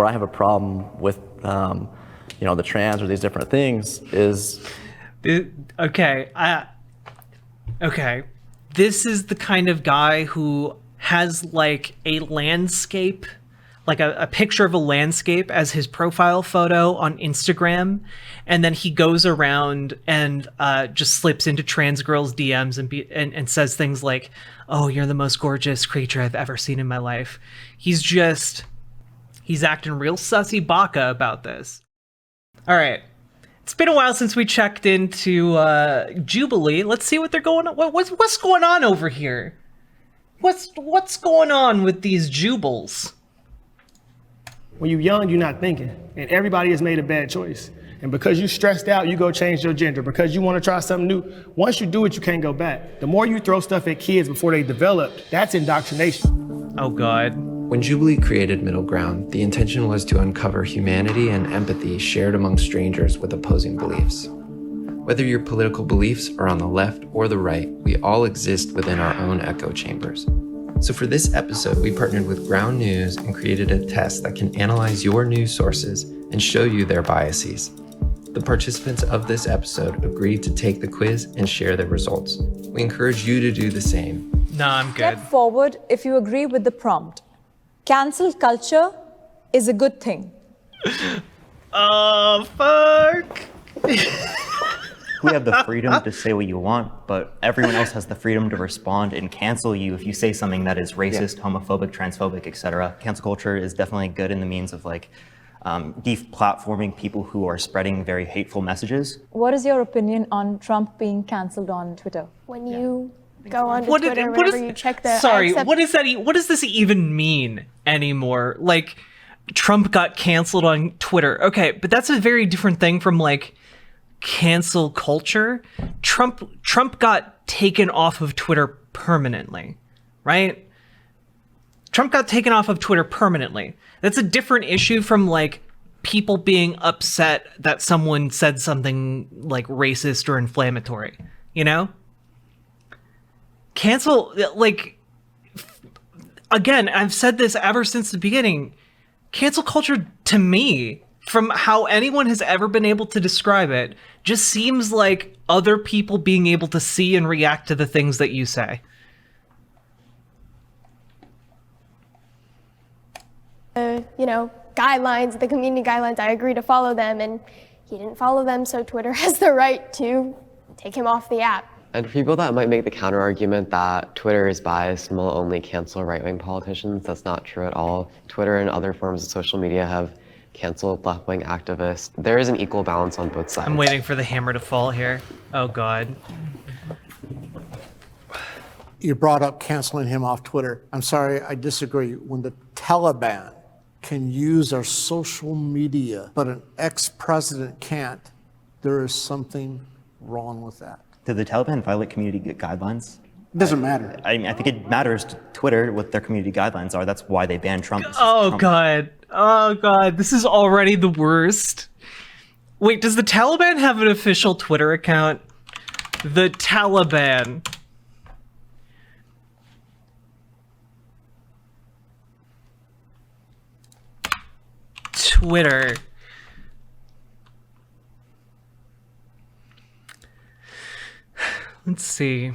where I have a problem with, the trans or these different things is. Okay. This is the kind of guy who has like a landscape, like a picture of a landscape as his profile photo on Instagram, and then he goes around and just slips into trans girls' DMs and says things like, "Oh, you're the most gorgeous creature I've ever seen in my life." He's acting real sussy baka about this. All right. It's been a while since we checked into Jubilee. Let's see what they're going on. What's going on over here? What's going on with these Jubals? When you're young, you're not thinking, and everybody has made a bad choice. And because you stressed out, you go change your gender. Because you want to try something new, once you do it, you can't go back. The more you throw stuff at kids before they develop, that's indoctrination. Oh, God. When Jubilee created Middle Ground, the intention was to uncover humanity and empathy shared among strangers with opposing beliefs. Whether your political beliefs are on the left or the right, we all exist within our own echo chambers. So for this episode, we partnered with Ground News and created a test that can analyze your news sources and show you their biases. The participants of this episode agreed to take the quiz and share their results. We encourage you to do the same. No, I'm good. Step forward if you agree with the prompt. Cancel culture is a good thing. Oh, fuck. We have the freedom to say what you want, but everyone else has the freedom to respond and cancel you if you say something that is racist, homophobic, transphobic, etc. Cancel culture is definitely good in the means of deplatforming people who are spreading very hateful messages. What is your opinion on Trump being cancelled on Twitter? When you go on Twitter, whenever you check the... Sorry, what does this even mean anymore? Like, Trump got canceled on Twitter. Okay, but that's a very different thing from, like, cancel culture. Trump got taken off of Twitter permanently, right? Trump got taken off of Twitter permanently. That's a different issue from, like, people being upset that someone said something, like, racist or inflammatory, you know? Cancel, like, again, I've said this ever since the beginning. Cancel culture, to me, from how anyone has ever been able to describe it, just seems like other people being able to see and react to the things that you say. Guidelines, the community guidelines, I agree to follow them, and he didn't follow them, so Twitter has the right to take him off the app. And for people that might make the counter argument that Twitter is biased and will only cancel right-wing politicians, that's not true at all. Twitter and other forms of social media have canceled left-wing activists. There is an equal balance on both sides. I'm waiting for the hammer to fall here. Oh, God. You brought up canceling him off Twitter. I'm sorry, I disagree. When the Taliban can use our social media, but an ex-president can't, there is something wrong with that. Did the Taliban violate community guidelines? It doesn't matter. I think it matters to Twitter what their community guidelines are. That's why they banned Trump. God. Oh, God. This is already the worst. Wait, does the Taliban have an official Twitter account? The Taliban. Twitter. Let's see.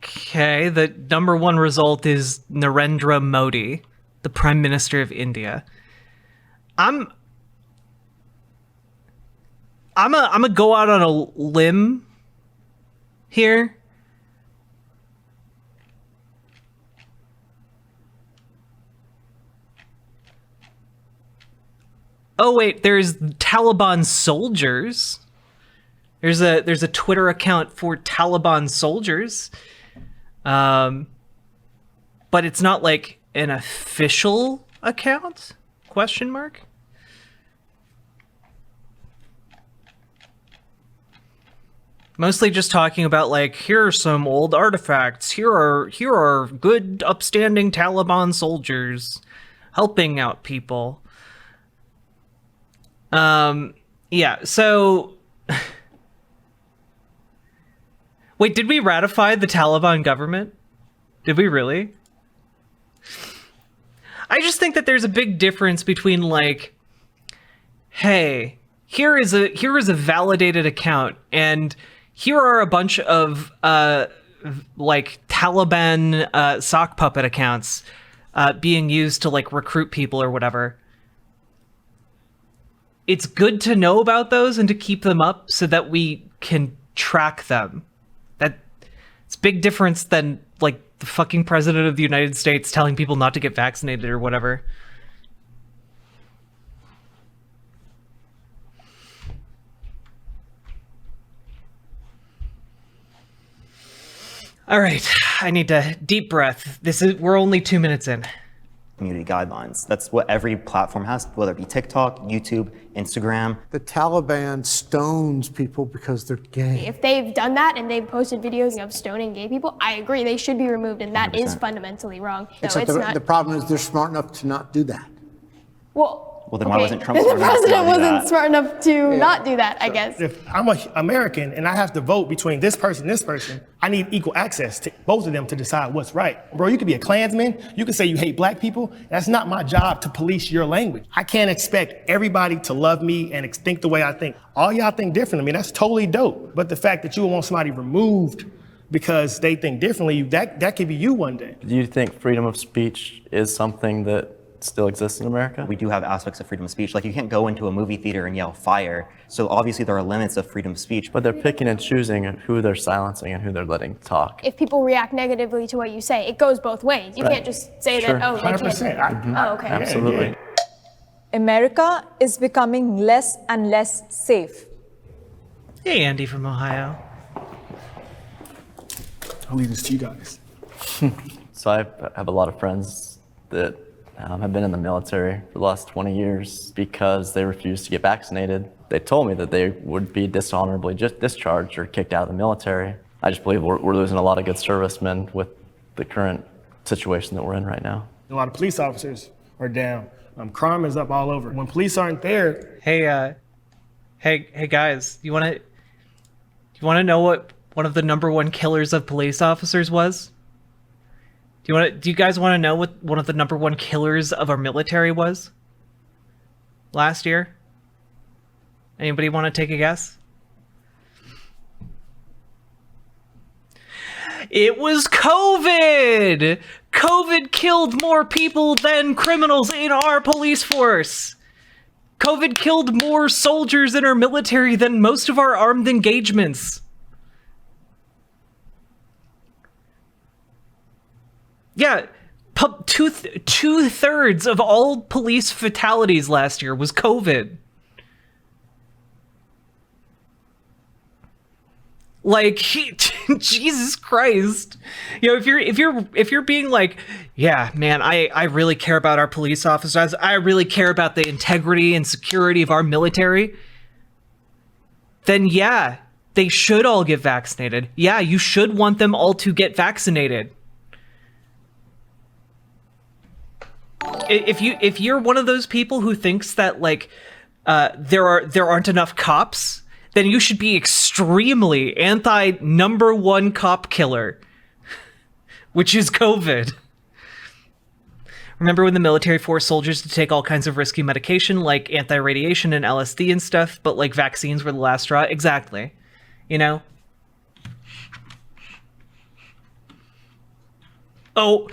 Okay, the number one result is Narendra Modi, the Prime Minister of India. I'm gonna go out on a limb here. Oh wait, there's Taliban soldiers. There's a Twitter account for Taliban soldiers. But it's not like an official account? Question mark? Mostly just talking about, like, here are some old artifacts. Here are good, upstanding Taliban soldiers helping out people. Yeah, so wait, did we ratify the Taliban government? Did we really? I just think that there's a big difference between like, hey, here is a validated account, and here are a bunch of like Taliban sock puppet accounts being used to like recruit people or whatever. It's good to know about those and to keep them up so that we can track them. It's a big difference than like the fucking president of the United States telling people not to get vaccinated or whatever. All right, I need to deep breath. We're only 2 minutes in. Community guidelines. That's what every platform has, whether it be TikTok, YouTube, Instagram. The Taliban stones people because they're gay. If they've done that and they've posted videos of stoning gay people, I agree, they should be removed, and that is 100%. fundamentally wrong. So Except it's the problem is they're smart enough to not do that. Well, then why wasn't Trump then smart the enough to president not do wasn't that? smart enough to not do that, I guess. If I'm an American and I have to vote between this person, I need equal access to both of them to decide what's right. Bro, you could be a Klansman, you can say you hate black people. That's not my job to police your language. I can't expect everybody to love me and think the way I think. All y'all think different. I mean, that's totally dope. But the fact that you want somebody removed because they think differently, that could be you one day. Do you think freedom of speech is something that still exists in America? We do have aspects of freedom of speech. Like, you can't go into a movie theater and yell fire. So obviously there are limits of freedom of speech. But they're picking and choosing who they're silencing and who they're letting talk. If people react negatively to what you say, it goes both ways. You Right. can't just say Sure. that, oh, they 100%. can't. Oh, okay. Absolutely. America is becoming less and less safe. Hey, Andy from Ohio. I'll leave this to you guys. So I have a lot of friends that have been in the military for the last 20 years because they refused to get vaccinated. They told me that they would be dishonorably discharged or kicked out of the military. I just believe we're losing a lot of good servicemen with the current situation that we're in right now. A lot of police officers are down. Crime is up all over. When police aren't there, Hey, hey guys, you want to know what one of the #1 killers of police officers was? Do you guys want to know what one of the #1 killers of our military was last year? Anybody want to take a guess? It was COVID! COVID killed more people than criminals in our police force. COVID killed more soldiers in our military than most of our armed engagements. Yeah, two-thirds of all police fatalities last year was COVID. Like, Jesus Christ. You know, if you're being like, yeah, man, I really care about our police officers. I really care about the integrity and security of our military. Then yeah, they should all get vaccinated. Yeah, you should want them all to get vaccinated. If you're one of those people who thinks that like there aren't enough cops, then you should be extremely anti #1 cop killer, which is COVID. Remember when the military forced soldiers to take all kinds of risky medication like anti-radiation and LSD and stuff, but like vaccines were the last straw? Exactly. You know? Oh,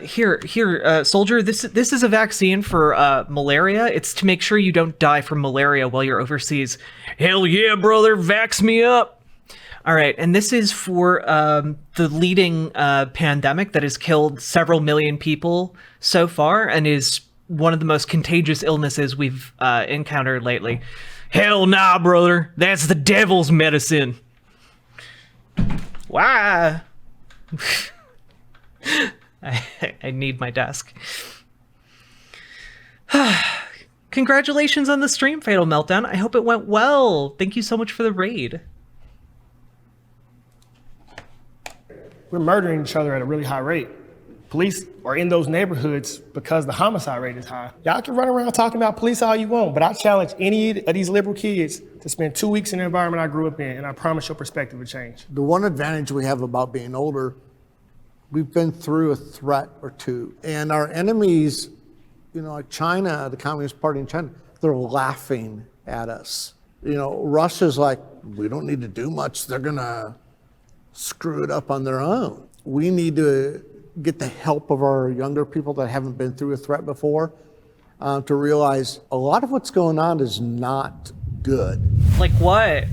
here, soldier, this is a vaccine for malaria. It's to make sure you don't die from malaria while you're overseas. Hell yeah, brother, vax me up. All right, and this is for the leading pandemic that has killed several million people so far and is one of the most contagious illnesses we've encountered lately. Hell nah, brother, that's the devil's medicine. Why? I need my desk. Congratulations on the stream, Fatal Meltdown. I hope it went well. Thank you so much for the raid. we're murdering each other at a really high rate. Police are in those neighborhoods because the homicide rate is high. Y'all can run around talking about police all you want, but I challenge any of these liberal kids to spend 2 weeks in the environment I grew up in, and I promise your perspective will change. The one advantage we have about being older, we've been through a threat or two. And our enemies, like China, the Communist Party in China, they're laughing at us. Russia's like, we don't need to do much. They're going to screw it up on their own. We need to get the help of our younger people that haven't been through a threat before to realize a lot of what's going on is not good. Like what?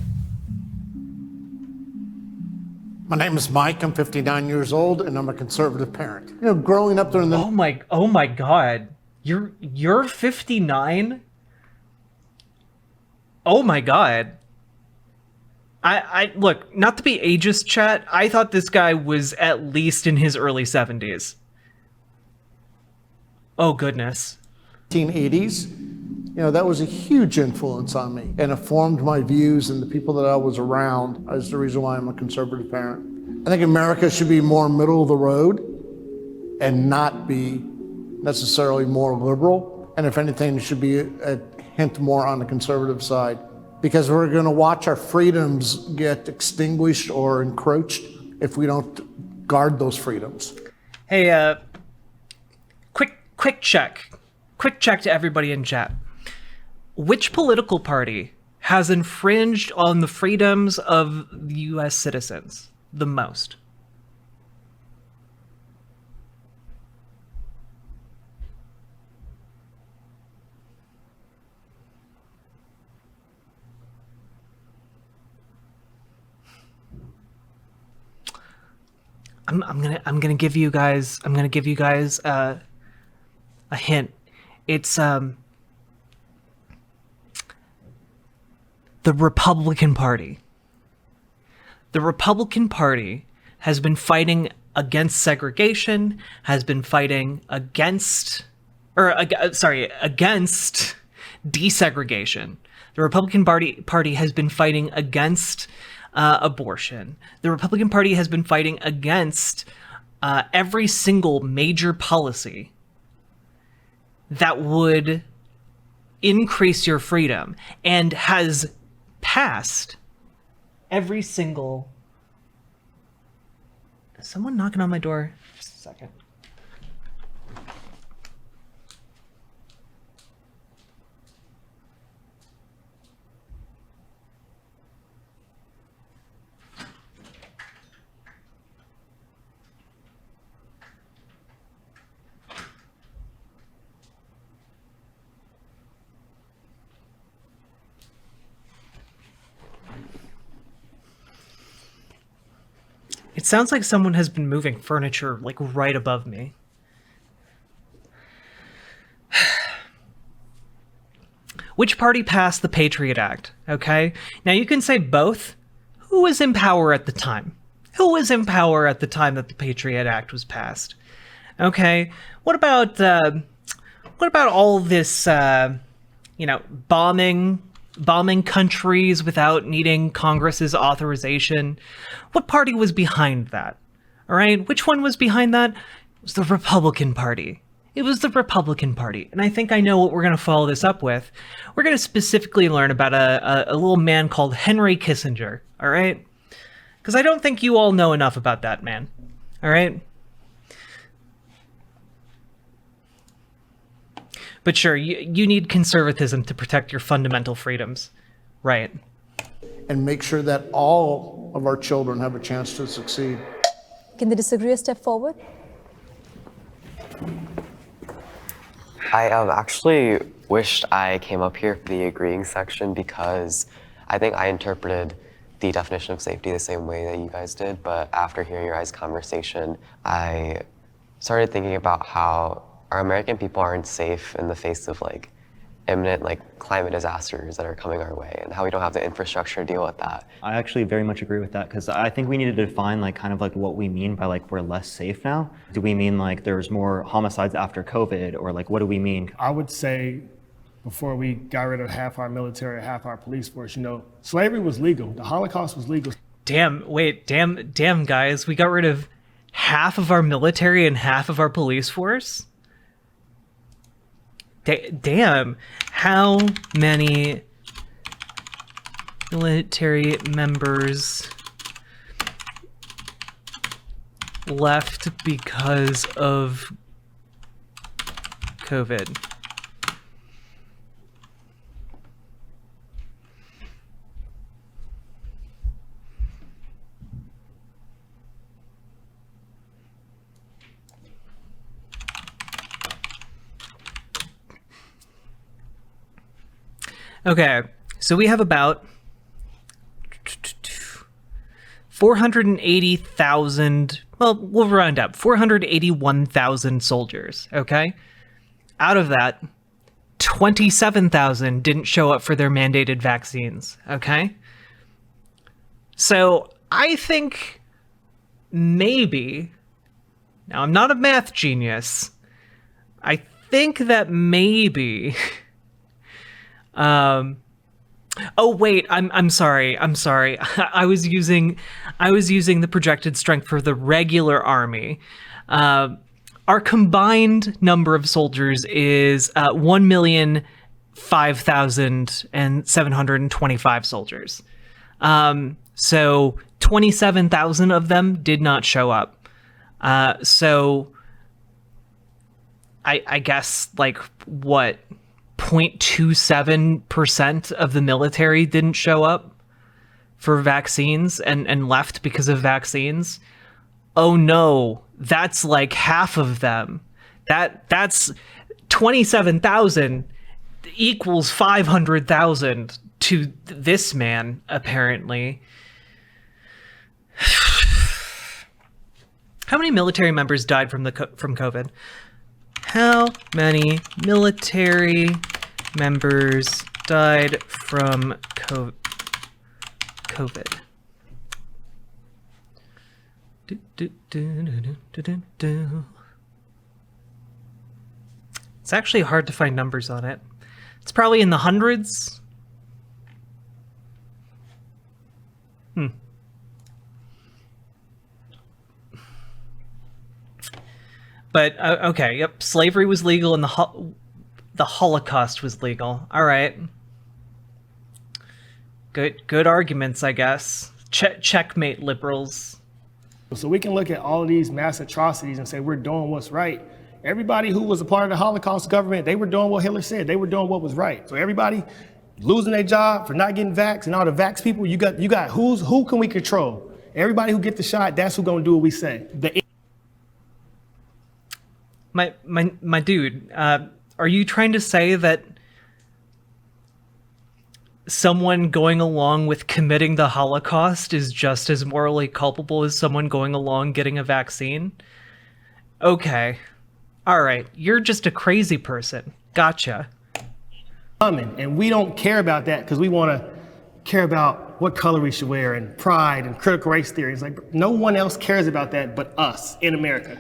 My name is Mike. I'm 59 years old, and I'm a conservative parent. Growing up during the Oh my God, you're 59. Oh my God. I look, not to be ageist, chat, I thought this guy was at least in his early 70s. Oh goodness. 1980s, that was a huge influence on me, and it formed my views, and the people that I was around is the reason why I'm a conservative parent. I think America should be more middle of the road and not be necessarily more liberal. And if anything, it should be a hint more on the conservative side, because we're going to watch our freedoms get extinguished or encroached if we don't guard those freedoms. Hey, quick check to everybody in chat. Which political party has infringed on the freedoms of the U.S. citizens the most? I'm gonna give you guys a hint. It's the Republican Party. The Republican Party has been fighting against segregation, has been fighting against desegregation. The Republican Party has been fighting against abortion. The Republican Party has been fighting against every single major policy that would increase your freedom, and has passed every single... Is someone knocking on my door? Just a second. It sounds like someone has been moving furniture like right above me. Which party passed the Patriot Act? Okay. Now you can say both. Who was in power at the time? Who was in power at the time that the Patriot Act was passed? Okay. What about all this, bombing countries without needing Congress's authorization? What party was behind that? All right, which one was behind that? It was the Republican Party. It was the Republican Party. And I think I know what we're going to follow this up with. We're going to specifically learn about a little man called Henry Kissinger, all right? Because I don't think you all know enough about that man, all right? But sure, you need conservatism to protect your fundamental freedoms, right? And make sure that all of our children have a chance to succeed. Can they disagree a step forward? I actually wished I came up here for the agreeing section, because I think I interpreted the definition of safety the same way that you guys did. But after hearing your guys' conversation, I started thinking about how our American people aren't safe in the face of imminent climate disasters that are coming our way, and how we don't have the infrastructure to deal with that. I actually very much agree with that, because I think we need to define what we mean by we're less safe now. Do we mean there's more homicides after COVID, or what do we mean? I would say before we got rid of half our military, half our police force, slavery was legal. The Holocaust was legal. Damn, guys, we got rid of half of our military and half of our police force? Damn. How many military members left because of COVID? Okay, so we have about 480,000, well, we'll round up, 481,000 soldiers, okay? Out of that, 27,000 didn't show up for their mandated vaccines, okay? So I think maybe, now I'm not a math genius, I think that maybe... oh wait, I'm sorry. I was using the projected strength for the regular army. Our combined number of soldiers is 1,005,725 soldiers. So 27,000 of them did not show up. So I guess like what? 0.27% of the military didn't show up for vaccines and left because of vaccines. Oh no, that's like half of them. That's 27,000 equals 500,000 to this man, apparently. How many military members died from COVID? How many military members died from COVID? It's actually hard to find numbers on it. It's probably in the hundreds. But, okay, yep, slavery was legal and the Holocaust was legal. All right. Good arguments, I guess. Checkmate, liberals. So we can look at all of these mass atrocities and say we're doing what's right. Everybody who was a part of the Holocaust government, they were doing what Hitler said. They were doing what was right. So everybody losing their job for not getting vaxxed, and all the vax people, you got who can we control? Everybody who get the shot, that's who gonna do what we say. My dude, are you trying to say that someone going along with committing the Holocaust is just as morally culpable as someone going along getting a vaccine? Okay. All right. You're just a crazy person. Gotcha. And we don't care about that because we want to care about what color we should wear and pride and critical race theory. It's like no one else cares about that but us in America.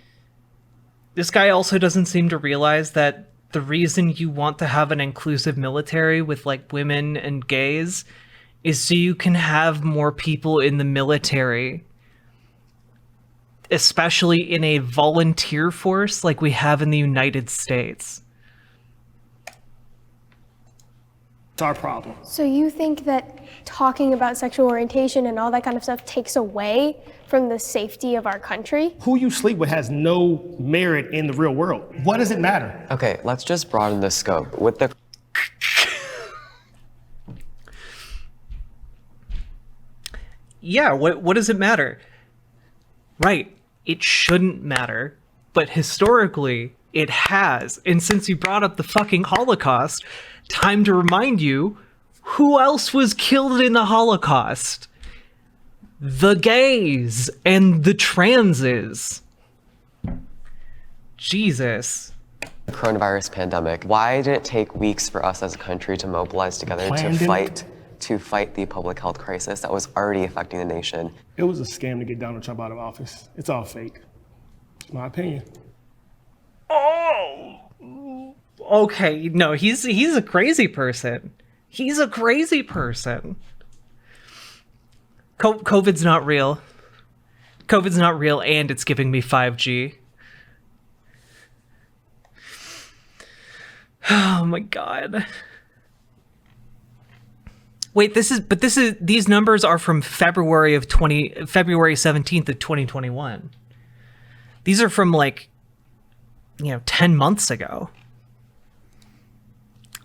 This guy also doesn't seem to realize that the reason you want to have an inclusive military with like women and gays is so you can have more people in the military, especially in a volunteer force like we have in the United States. It's our problem. So you think that talking about sexual orientation and all that kind of stuff takes away from the safety of our country? Who you sleep with has no merit in the real world. What does it matter? Okay, let's just broaden the scope. With the Yeah, what does it matter? Right, it shouldn't matter, but historically it has. And since you brought up the fucking Holocaust, time to remind you, who else was killed in the Holocaust? The gays and the transes. Jesus. coronavirus pandemic, why did it take weeks for us as a country to mobilize together to fight the public health crisis that was already affecting the nation? It was a scam to get Donald Trump out of office. It's all fake. It's my opinion. Oh, okay. No, he's a crazy person. He's a crazy person. COVID's not real. COVID's not real and it's giving me 5G. Oh my God. Wait, these numbers are from February 17th of 2021. These are from 10 months ago.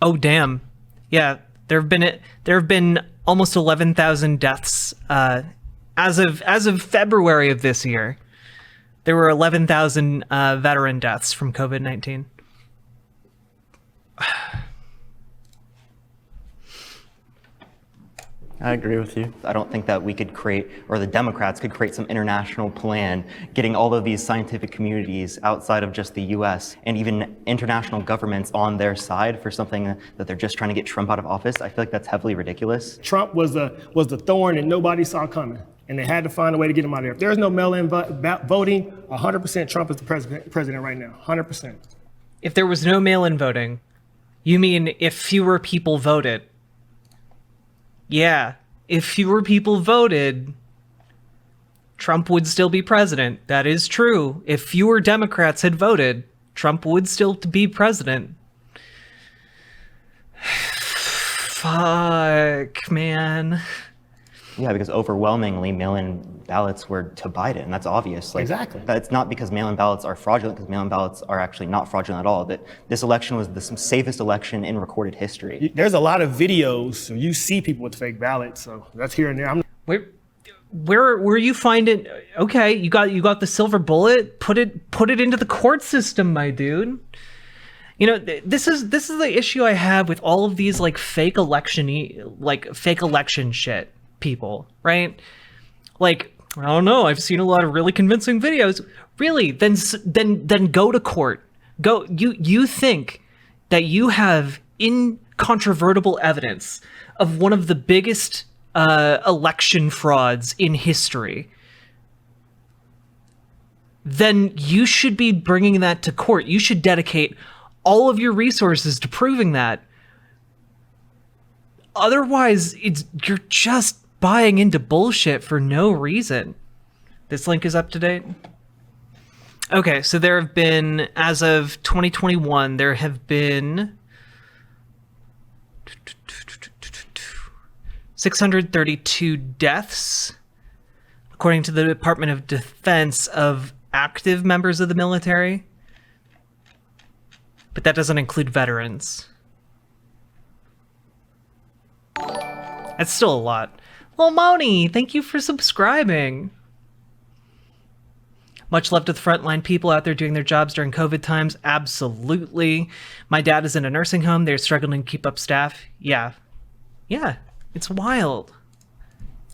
Oh damn. Yeah, there have been almost 11,000 deaths as of February of this year. There were 11,000 veteran deaths from COVID-19. I agree with you. I don't think that we could create, or the Democrats could create some international plan, getting all of these scientific communities outside of just the US and even international governments on their side for something that they're just trying to get Trump out of office. I feel like that's heavily ridiculous. Trump was the thorn that nobody saw coming, and they had to find a way to get him out of there. If there's no mail-in voting, 100% Trump is the president right now, 100%. If there was no mail-in voting, you mean if fewer people voted? Yeah, if fewer people voted, Trump would still be president. That is true. If fewer Democrats had voted, Trump would still be president. Fuck, man. Yeah, because overwhelmingly mail-in ballots were to Biden. That's obvious. Exactly. That's not because mail-in ballots are fraudulent, because mail-in ballots are actually not fraudulent at all. That this election was the safest election in recorded history. There's a lot of videos, so you see people with fake ballots, so that's here and there. Where you find it? Okay, you got the silver bullet. Put it into the court system, my dude. This is the issue I have with all of these fake election shit people, right? I don't know, I've seen a lot of really convincing videos. Really? Then go to court. Go. You think that you have incontrovertible evidence of one of the biggest election frauds in history? Then you should be bringing that to court. You should dedicate all of your resources to proving that. Otherwise, you're just buying into bullshit for no reason. This link is up to date. Okay, so there have been, as of 2021, there have been 632 deaths, according to the Department of Defense, of active members of the military. But that doesn't include veterans. That's still a lot. Well, Moni, thank you for subscribing. Much love to the frontline people out there doing their jobs during COVID times. Absolutely. My dad is in a nursing home. They're struggling to keep up staff. Yeah. Yeah. It's wild.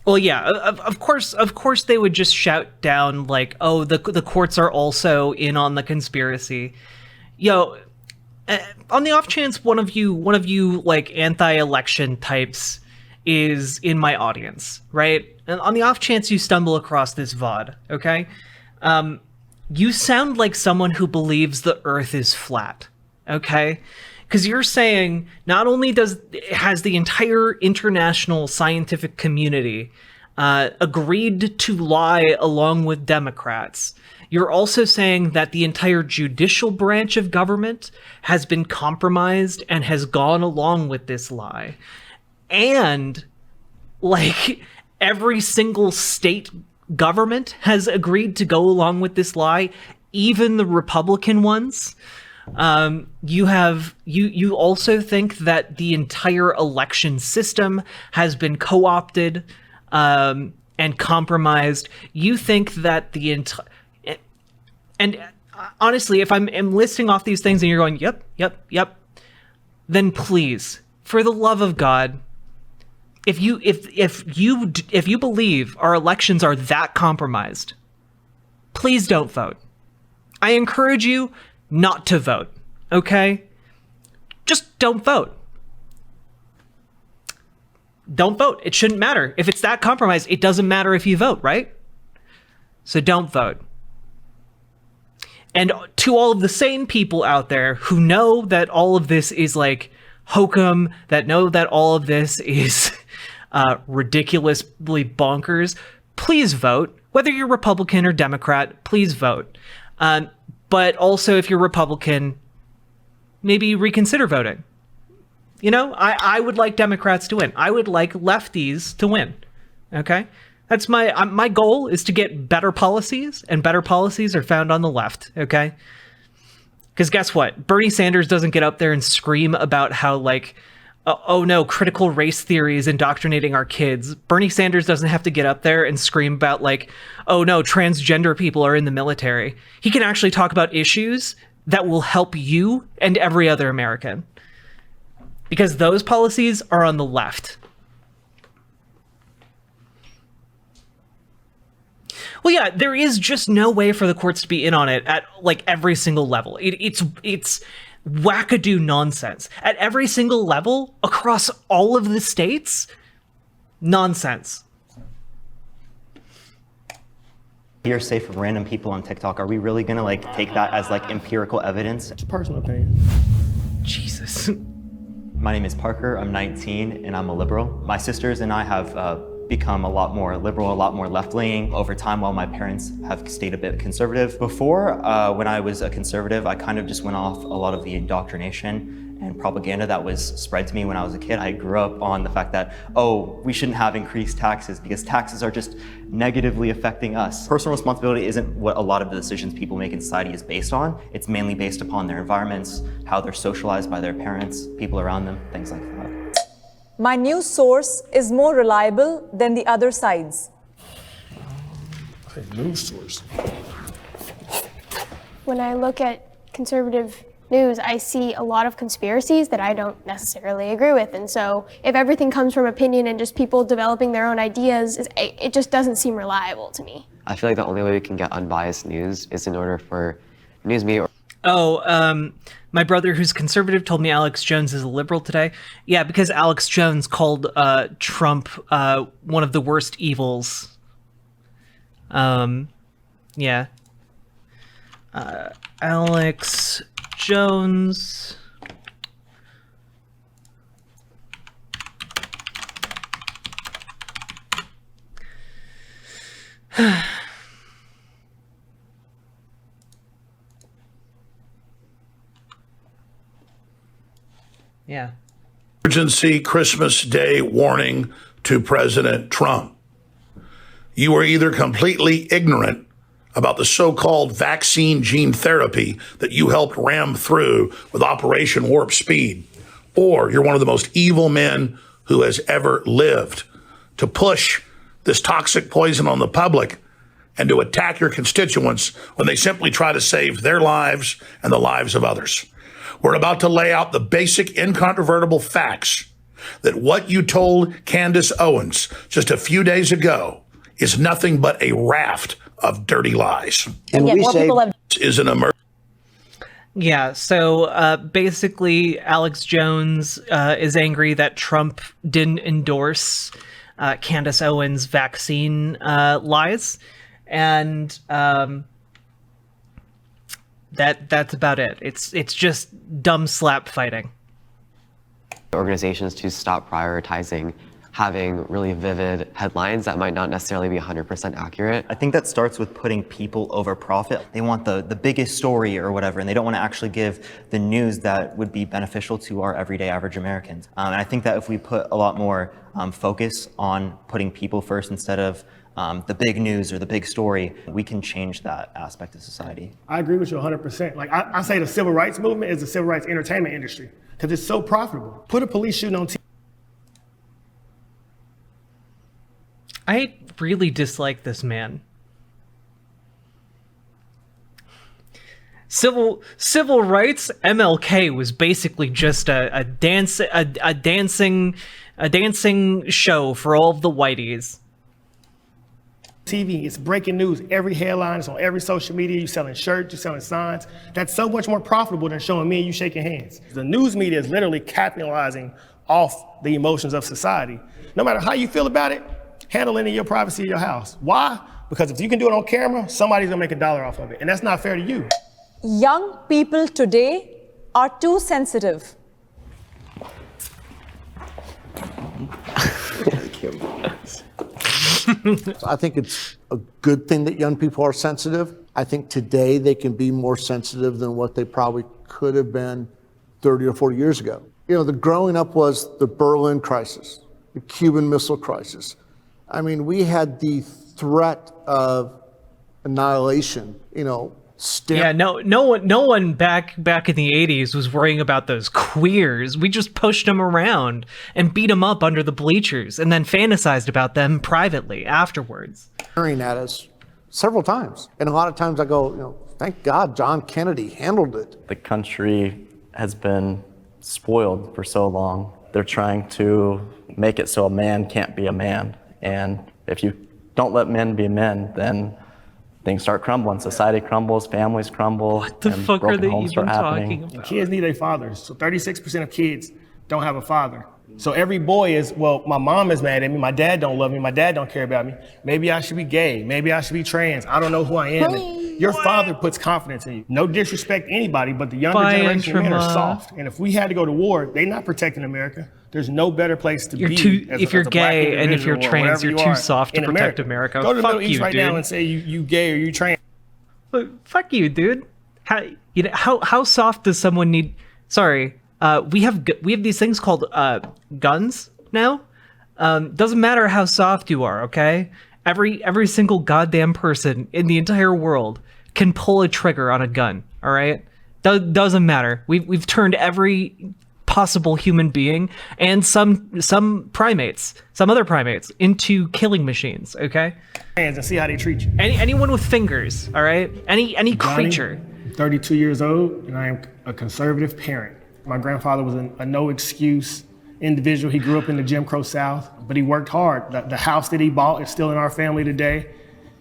Well, yeah, of course they would just shout down oh, the courts are also in on the conspiracy. Yo, on the off chance one of you anti-election types is in my audience, right? And on the off chance you stumble across this VOD, okay? You sound like someone who believes the earth is flat, okay? Because you're saying not only has the entire international scientific community agreed to lie along with Democrats, you're also saying that the entire judicial branch of government has been compromised and has gone along with this lie. And every single state government has agreed to go along with this lie, even the Republican ones. You also think that the entire election system has been co-opted and compromised. You think that the entire... And honestly, if I'm listing off these things and you're going, yep, then please, for the love of God, if you believe our elections are that compromised, please don't vote. I encourage you not to vote, okay? Just don't vote. Don't vote. It shouldn't matter. If it's that compromised, it doesn't matter if you vote, right? So don't vote. And to all of the sane people out there who know that all of this is hokum, that know that all of this is ridiculously bonkers, please vote. Whether you're Republican or Democrat, please vote. But also, if you're Republican, maybe reconsider voting. You know, I would like Democrats to win. I would like lefties to win. Okay? That's my goal, is to get better policies, and better policies are found on the left. Okay? Because guess what? Bernie Sanders doesn't get up there and scream about how, like, oh no, critical race theory is indoctrinating our kids. Bernie Sanders doesn't have to get up there and scream about, like, oh no, transgender people are in the military. He can actually talk about issues that will help you and every other American. Because those policies are on the left. Well, yeah, there is just no way for the courts to be in on it at, like, every single level. It's wackadoo nonsense. At every single level, across all of the states, nonsense. Hearsay from random people on TikTok, are we really gonna, like, take that as, like, empirical evidence? It's a personal opinion. Jesus. My name is Parker, I'm 19, and I'm a liberal. My sisters and I have become a lot more liberal, a lot more left-leaning over time, while my parents have stayed a bit conservative. Before, when I was a conservative, I kind of just went off a lot of the indoctrination and propaganda that was spread to me when I was a kid. I grew up on the fact that, oh, we shouldn't have increased taxes because taxes are just negatively affecting us. Personal responsibility isn't what a lot of the decisions people make in society is based on. It's mainly based upon their environments, how they're socialized by their parents, people around them, things like that. My news source is more reliable than the other side's. A news source. When I look at conservative news, I see a lot of conspiracies that I don't necessarily agree with. And so if everything comes from opinion and just people developing their own ideas, it just doesn't seem reliable to me. I feel like the only way we can get unbiased news is in order for news media. My brother, who's conservative, told me Alex Jones is a liberal today. Yeah, because Alex Jones called Trump one of the worst evils. Yeah. Alex Jones. Yeah. Emergency Christmas Day warning to President Trump. You are either completely ignorant about the so-called vaccine gene therapy that you helped ram through with Operation Warp Speed, or you're one of the most evil men who has ever lived to push this toxic poison on the public and to attack your constituents when they simply try to save their lives and the lives of others. We're about to lay out the basic, incontrovertible facts that what you told Candace Owens just a few days ago is nothing but a raft of dirty lies. And we say is an emergency. Yeah, so basically, Alex Jones is angry that Trump didn't endorse Candace Owens' vaccine lies, and that's about it. It's just dumb slap fighting. Organizations to stop prioritizing having really vivid headlines that might not necessarily be 100% accurate. I think that starts with putting people over profit. They want the biggest story or whatever, and they don't want to actually give the news that would be beneficial to our everyday average Americans. And I think that if we put a lot more focus on putting people first instead of the big news or the big story, we can change that aspect of society. I agree with you 100%. Like I say the civil rights movement is the civil rights entertainment industry because it's so profitable. Put a police shooting on TV. I really dislike this man. Civil rights, MLK was basically just a dancing show for all of the whiteys. TV, it's breaking news. Every headline is on every social media. You're selling shirts, you're selling signs. That's so much more profitable than showing me and you shaking hands. The news media is literally capitalizing off the emotions of society. No matter how you feel about it, handle it in your privacy of your house. Why? Because if you can do it on camera, somebody's gonna make $1 off of it, and that's not fair to you. Young people today are too sensitive. So I think it's a good thing that young people are sensitive. I think today they can be more sensitive than what they probably could have been 30 or 40 years ago. You know, the growing up was the Berlin crisis, the Cuban Missile Crisis. I mean, we had the threat of annihilation, Yeah, no one back in the 80s was worrying about those queers. We just pushed them around and beat them up under the bleachers and then fantasized about them privately afterwards. Staring at us several times. And a lot of times I go, thank God John Kennedy handled it. The country has been spoiled for so long. They're trying to make it so a man can't be a man. And if you don't let men be men, then things start crumbling. Society crumbles, families crumble. What the and fuck are broken they homes even start happening. talking about? And kids need their fathers. So 36% of kids don't have a father. So every boy is, well, my mom is mad at me, my dad don't love me, my dad don't care about me. Maybe I should be gay, maybe I should be trans, I don't know who I am. And your father puts confidence in you. No disrespect to anybody, but the younger generation of men are soft. And if we had to go to war, they're not protecting America. There's no better place to be. If you're gay and if you're trans, you're too soft to protect America. Go to the Fuck Middle East you, right dude. now and say you gay or you trans. But fuck you, dude. How soft does someone need? Sorry, we have these things called guns now. Doesn't matter how soft you are, okay? Every single goddamn person in the entire world can pull a trigger on a gun. All right, doesn't matter. We've turned every possible human being and some other primates into killing machines. Okay, And see how they treat you. anyone with fingers. All right, any Johnny, creature. I'm 32 years old, and I am a conservative parent. My grandfather was a no-excuse individual. He grew up in the Jim Crow South, but he worked hard. The house that he bought is still in our family today.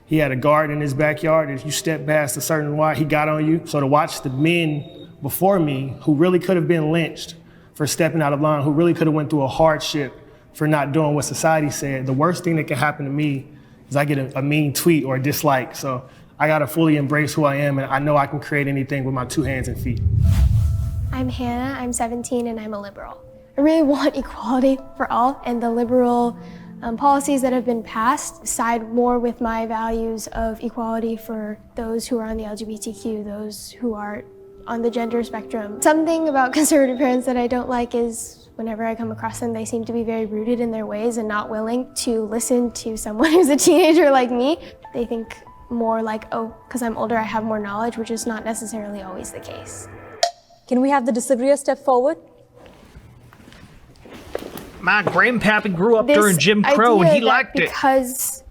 He had a garden in his backyard. If you step past a certain line, he got on you. So to watch the men before me who really could have been lynched for stepping out of line, who really could have went through a hardship for not doing what society said, the worst thing that can happen to me is I get a mean tweet or a dislike. So I gotta fully embrace who I am, and I know I can create anything with my 2 hands and feet. I'm Hannah, I'm 17, and I'm a liberal. I really want equality for all, and the liberal policies that have been passed side more with my values of equality for those who are on the LGBTQ, those who are on the gender spectrum. Something about conservative parents that I don't like is whenever I come across them, they seem to be very rooted in their ways and not willing to listen to someone who's a teenager like me. They think more like, oh, because I'm older, I have more knowledge, which is not necessarily always the case. Can we have the disagreeer step forward? My grandpappy grew up This during Jim Crow and idea he that liked it. because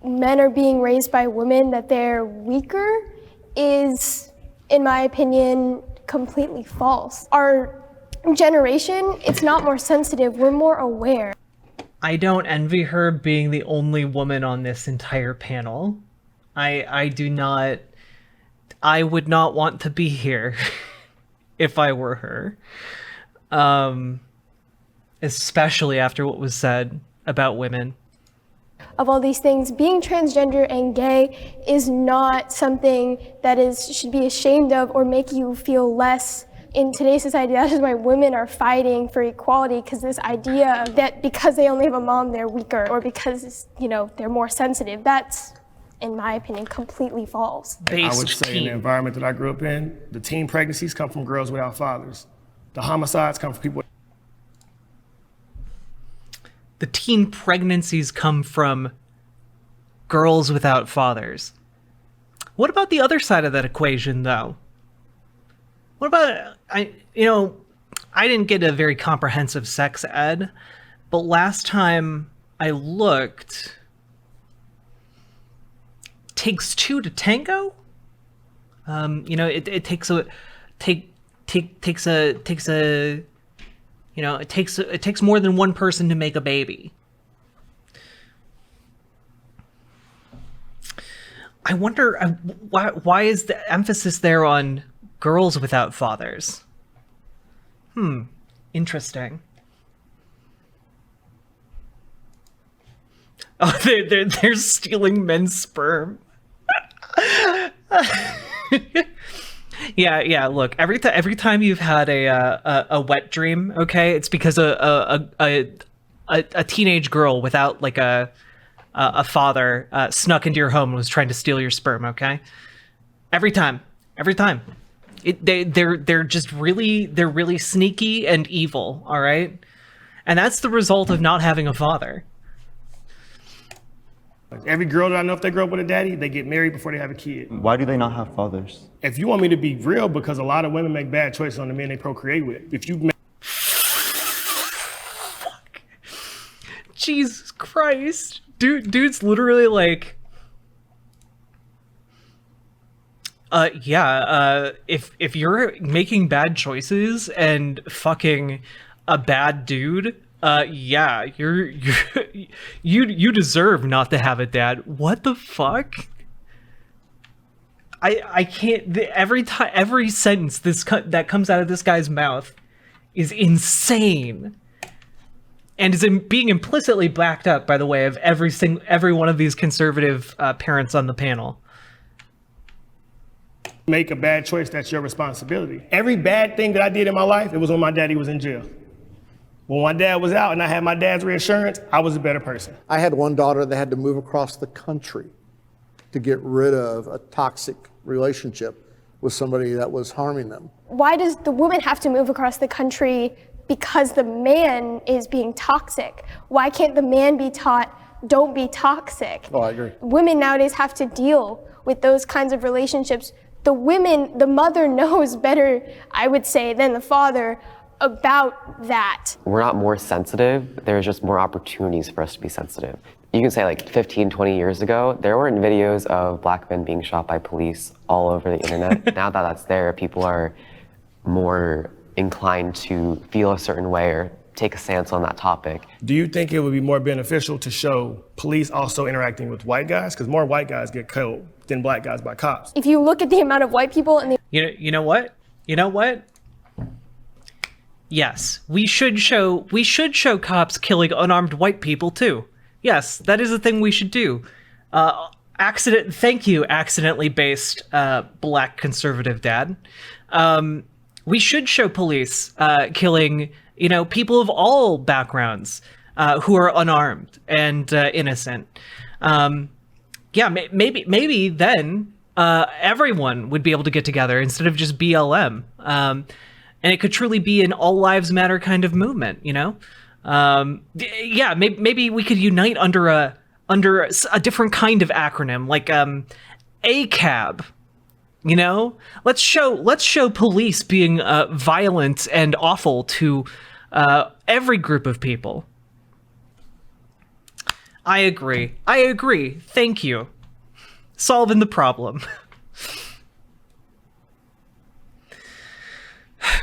men are being raised by women that they're weaker is, in my opinion, completely false. Our generation, it's not more sensitive, we're more aware. I don't envy her being the only woman on this entire panel. I do not. I would not want to be here if I were her. Especially after what was said about women. Of all these things, being transgender and gay is not something that should be ashamed of or make you feel less. In today's society, that is why women are fighting for equality, because this idea that because they only have a mom, they're weaker, or because, they're more sensitive, that's, in my opinion, completely false. I would say in the environment that I grew up in, the teen pregnancies come from girls without fathers. The homicides come from people. The teen pregnancies come from girls without fathers. What about the other side of that equation, though? What about, I didn't get a very comprehensive sex ed, but last time I looked, takes two to tango. It takes more than one person to make a baby. I wonder why is the emphasis there on girls without fathers? Interesting. Oh, they're stealing men's sperm. Yeah. Look, every time you've had a wet dream, okay, it's because a teenage girl without like a a father snuck into your home and was trying to steal your sperm. Okay, every time. They're just really sneaky and evil. All right, and that's the result of not having a father. Every girl that I know, if they grow up with a daddy, they get married before they have a kid. Why do they not have fathers? If you want me to be real, because a lot of women make bad choices on the men they procreate with. If you Jesus Christ. Dude's literally like, if you're making bad choices and fucking a bad dude, you deserve not to have a dad. What the fuck? I can't. Every sentence that comes out of this guy's mouth is insane, and is being implicitly backed up by the way of every one of these conservative parents on the panel. Make a bad choice, that's your responsibility. Every bad thing that I did in my life, it was when my daddy was in jail. When my dad was out and I had my dad's reassurance, I was a better person. I had one daughter that had to move across the country to get rid of a toxic relationship with somebody that was harming them. Why does the woman have to move across the country because the man is being toxic? Why can't the man be taught, don't be toxic? Oh, I agree. Women nowadays have to deal with those kinds of relationships. The mother knows better, I would say, than the father about that. We're not more sensitive, there's just more opportunities for us to be sensitive. You can say like 15, 20 years ago, there weren't videos of black men being shot by police all over the internet. Now that that's there, people are more inclined to feel a certain way or take a stance on that topic. Do you think it would be more beneficial to show police also interacting with white guys? Because more white guys get killed than black guys by cops. If you look at the amount of white people and the You know what? Yes, we should show cops killing unarmed white people too. Yes, that is a thing we should do. Accidentally based black conservative dad. We should show police killing, people of all backgrounds who are unarmed and innocent. Maybe then everyone would be able to get together instead of just BLM. And it could truly be an all lives matter kind of movement, maybe we could unite under a different kind of acronym, like ACAB. Let's show police being violent and awful to every group of people. I agree. Thank you. Solving the problem.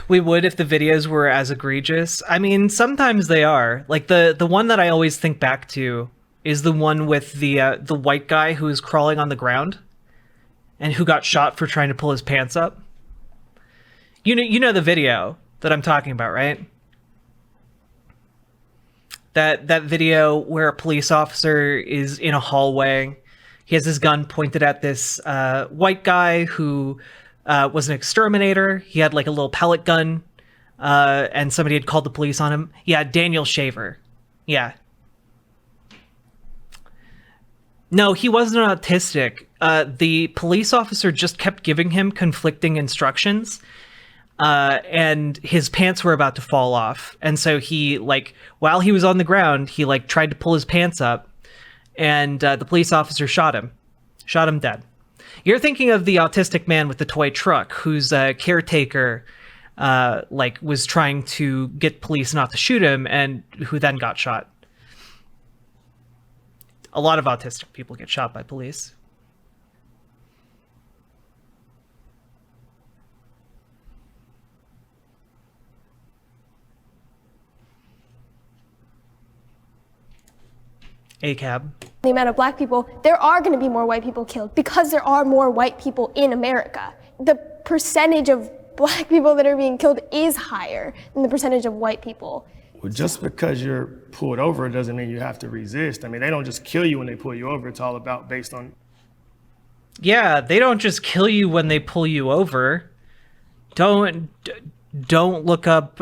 We would if the videos were as egregious. I mean, sometimes they are. Like the one that I always think back to is the one with the white guy who is crawling on the ground and who got shot for trying to pull his pants up. You know the video that I'm talking about, right? That video where a police officer is in a hallway. He has his gun pointed at this white guy who was an exterminator. He had like a little pellet gun, and somebody had called the police on him. Yeah, Daniel Shaver. Yeah. No, he wasn't autistic. The police officer just kept giving him conflicting instructions, and his pants were about to fall off. And so he, while he was on the ground, he tried to pull his pants up, and the police officer shot him dead. You're thinking of the autistic man with the toy truck whose caretaker was trying to get police not to shoot him and who then got shot. A lot of autistic people get shot by police. ACAB. The amount of black people, there are going to be more white people killed because there are more white people in America. The percentage of black people that are being killed is higher than the percentage of white people. Well, just because you're pulled over doesn't mean you have to resist. I mean, they don't just kill you when they pull you over. It's all about based on... Yeah, they don't just kill you when they pull you over. Don't look up...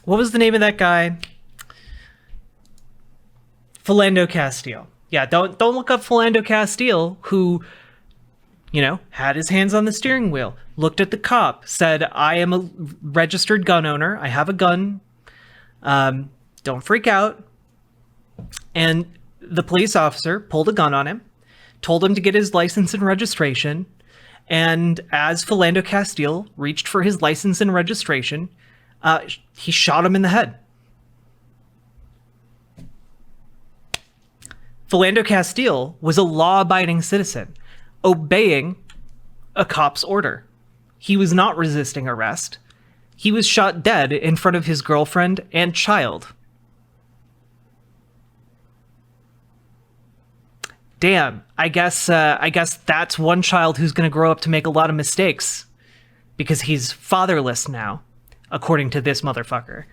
what was the name of that guy? Philando Castile. Yeah, don't look up Philando Castile, who, you know, had his hands on the steering wheel, looked at the cop, said, I am a registered gun owner. I have a gun. Don't freak out. And the police officer pulled a gun on him, told him to get his license and registration. And as Philando Castile reached for his license and registration, he shot him in the head. Philando Castile was a law-abiding citizen, obeying a cop's order. He was not resisting arrest. He was shot dead in front of his girlfriend and child. Damn, I guess that's one child who's going to grow up to make a lot of mistakes because he's fatherless now, according to this motherfucker.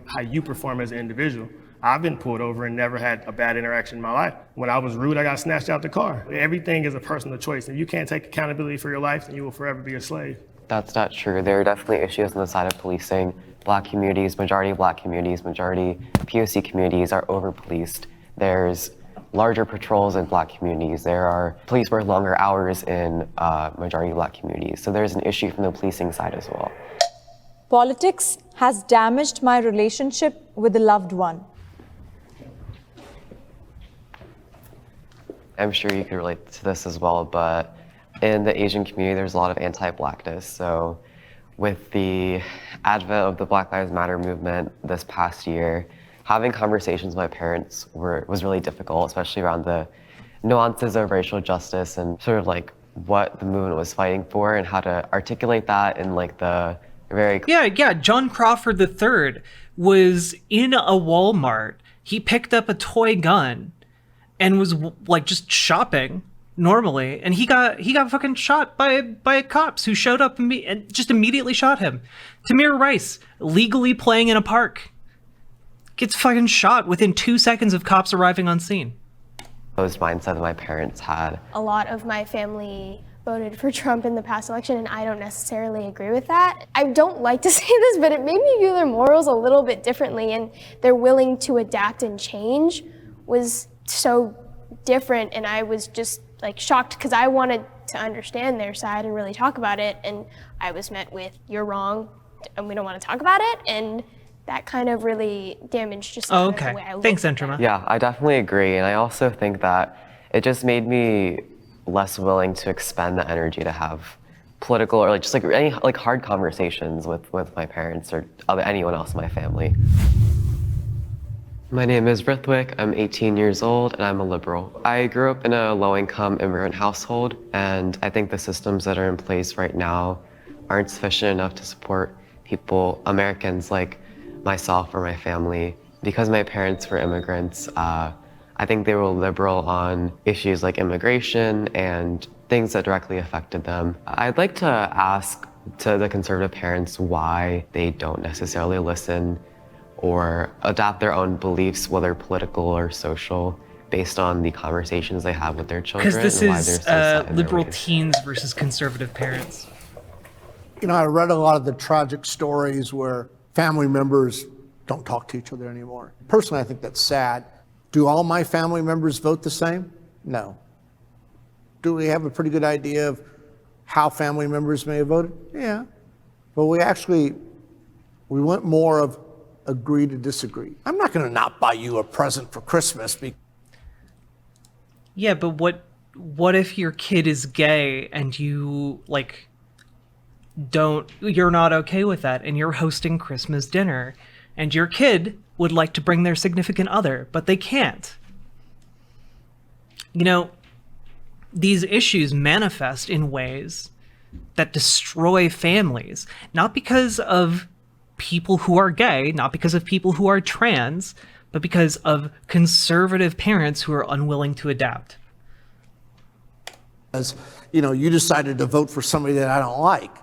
How you perform as an individual. I've been pulled over and never had a bad interaction in my life. When I was rude, I got snatched out the car. Everything is a personal choice. If you can't take accountability for your life, then you will forever be a slave. That's not true. There are definitely issues on the side of policing. Black communities, majority POC communities are over-policed. There's larger patrols in Black communities. There are police work longer hours in majority Black communities. So there's an issue from the policing side as well. Politics has damaged my relationship with a loved one. I'm sure you could relate to this as well, but in the Asian community, there's a lot of anti-Blackness. So with the advent of the Black Lives Matter movement this past year, having conversations with my parents was really difficult, especially around the nuances of racial justice and sort of like what the movement was fighting for and how to articulate that in like the very... Yeah, John Crawford III was in a Walmart. He picked up a toy gun and was like just shopping normally, and he got fucking shot by cops who showed up and just immediately shot him. Tamir Rice, legally playing in a park, gets fucking shot within 2 seconds of cops arriving on scene. Those mindset that my parents had. A lot of my family voted for Trump in the past election, and I don't necessarily agree with that. I don't like to say this, but it made me view their morals a little bit differently, and they're willing to adapt and change was so different, and I was just like shocked because I wanted to understand their side and really talk about it, and I was met with, you're wrong, and we don't want to talk about it, and that kind of really damaged just the way I looked. Thanks, Entrama. Yeah, I definitely agree, and I also think that it just made me less willing to expend the energy to have political or like just like any like hard conversations with my parents or anyone else in my family. My name is Rithwick, I'm 18 years old, and I'm a liberal. I grew up in a low-income immigrant household, and I think the systems that are in place right now aren't sufficient enough to support people, Americans like myself or my family. Because my parents were immigrants, I think they were liberal on issues like immigration and things that directly affected them. I'd like to ask to the conservative parents why they don't necessarily listen or adopt their own beliefs, whether political or social, based on the conversations they have with their children. Because this and why they're is so set in their liberal ways. teens versus conservative parents. You know, I read a lot of the tragic stories where family members don't talk to each other anymore. Personally, I think that's sad. Do all my family members vote the same? No. Do we have a pretty good idea of how family members may have voted? Yeah. But we went more of agree to disagree. I'm not going to not buy you a present for Christmas. Yeah, but what if your kid is gay and you like you're not okay with that and you're hosting Christmas dinner and your kid would like to bring their significant other, but they can't? You know, these issues manifest in ways that destroy families, not because of people who are gay, not because of people who are trans, but because of conservative parents who are unwilling to adapt. As you know, you decided to vote for somebody that I don't like.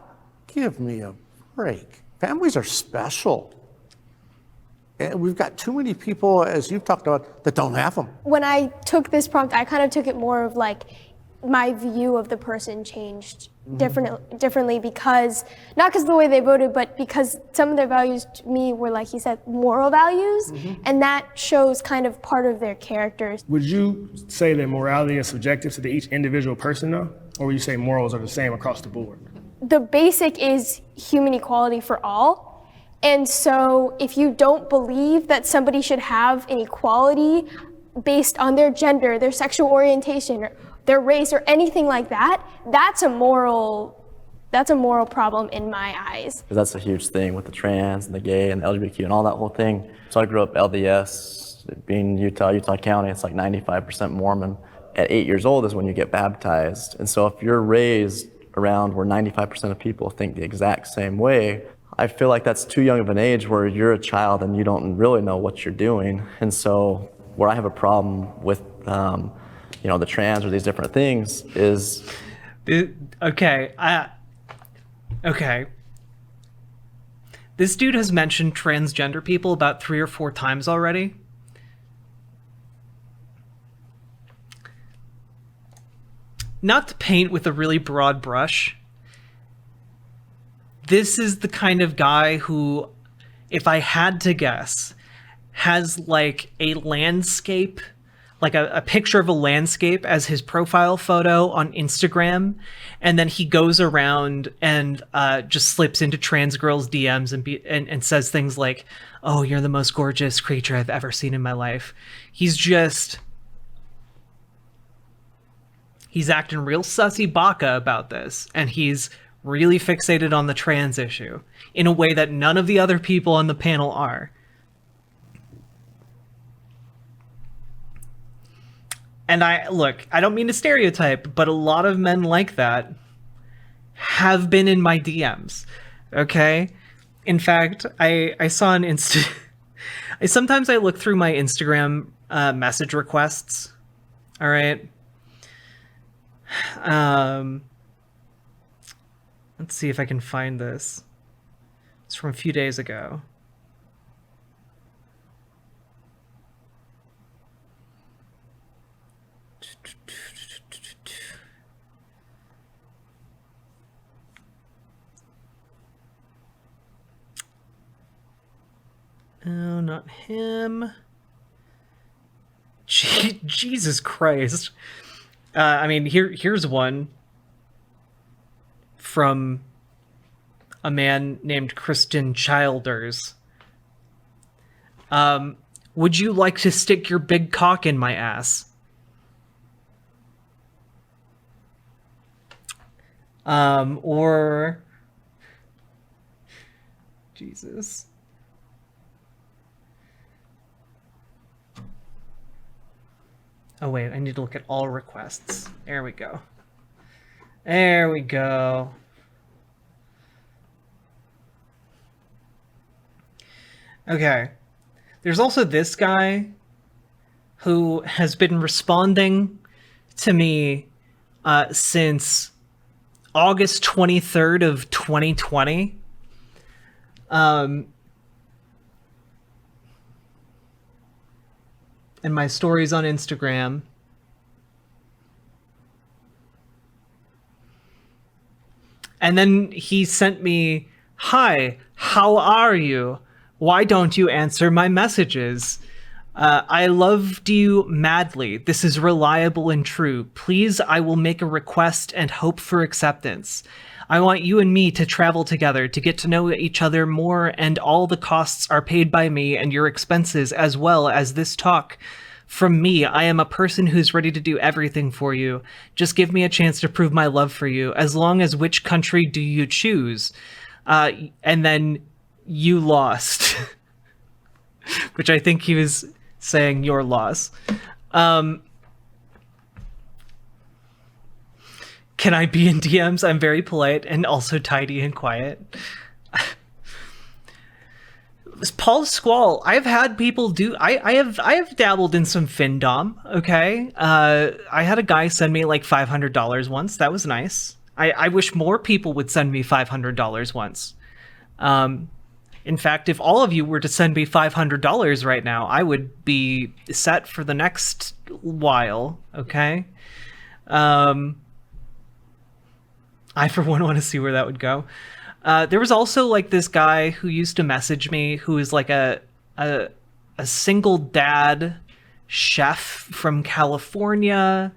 Give me a break. Families are special. And we've got too many people, as you've talked about, that don't have them. When I took this prompt, I kind of took it more of like, my view of the person changed differently because, not because of the way they voted, but because some of their values to me were, like he said, moral values, and that shows kind of part of their characters. Would you say that morality is subjective to each individual person though? Or would you say morals are the same across the board? The basic is human equality for all. And so if you don't believe that somebody should have an equality based on their gender, their sexual orientation, or their race, or anything like that, that's a moral problem in my eyes. Because that's a huge thing with the trans and the gay and the LGBTQ and all that whole thing. So I grew up LDS, being Utah County, it's like 95% Mormon. At 8 years old is when you get baptized. And so if you're raised around where 95% of people think the exact same way, I feel like that's too young of an age where you're a child and you don't really know what you're doing. And so where I have a problem with the trans or these different things is... Okay. This dude has mentioned transgender people about 3 or 4 times already. Not to paint with a really broad brush, this is the kind of guy who, if I had to guess, has like a landscape, like a picture of a landscape as his profile photo on Instagram, and then he goes around and just slips into trans girls' DMs and says things like, "Oh, you're the most gorgeous creature I've ever seen in my life." He's acting real sussy baka about this, and he's really fixated on the trans issue in a way that none of the other people on the panel are. And I don't mean to stereotype, but a lot of men like that have been in my DMs, okay? In fact, I saw an sometimes I look through my Instagram message requests, all right? Let's see if I can find this. It's from a few days ago. Oh, not him. Jesus Christ. I mean, here's one from a man named Kristen Childers. Would you like to stick your big cock in my ass? Or... Jesus. Oh wait, I need to look at all requests. There we go. There we go. Okay. There's also this guy who has been responding to me since August 23rd of 2020. And my stories on Instagram. And then he sent me, "Hi, how are you? Why don't you answer my messages? I loved you madly. This is reliable and true. Please, I will make a request and hope for acceptance. I want you and me to travel together, to get to know each other more, and all the costs are paid by me and your expenses, as well as this talk. From me, I am a person who's ready to do everything for you. Just give me a chance to prove my love for you. As long as which country do you choose?" And then you lost. Which I think he was saying your loss. Can I be in DMs? I'm very polite and also tidy and quiet. Paul Squall, I've had people do... I have dabbled in some findom, okay? I had a guy send me like $500 once. That was nice. I wish more people would send me $500 once. In fact, if all of you were to send me $500 right now, I would be set for the next while, okay? I, for one, want to see where that would go. There was also like this guy who used to message me who is like a single dad chef from California,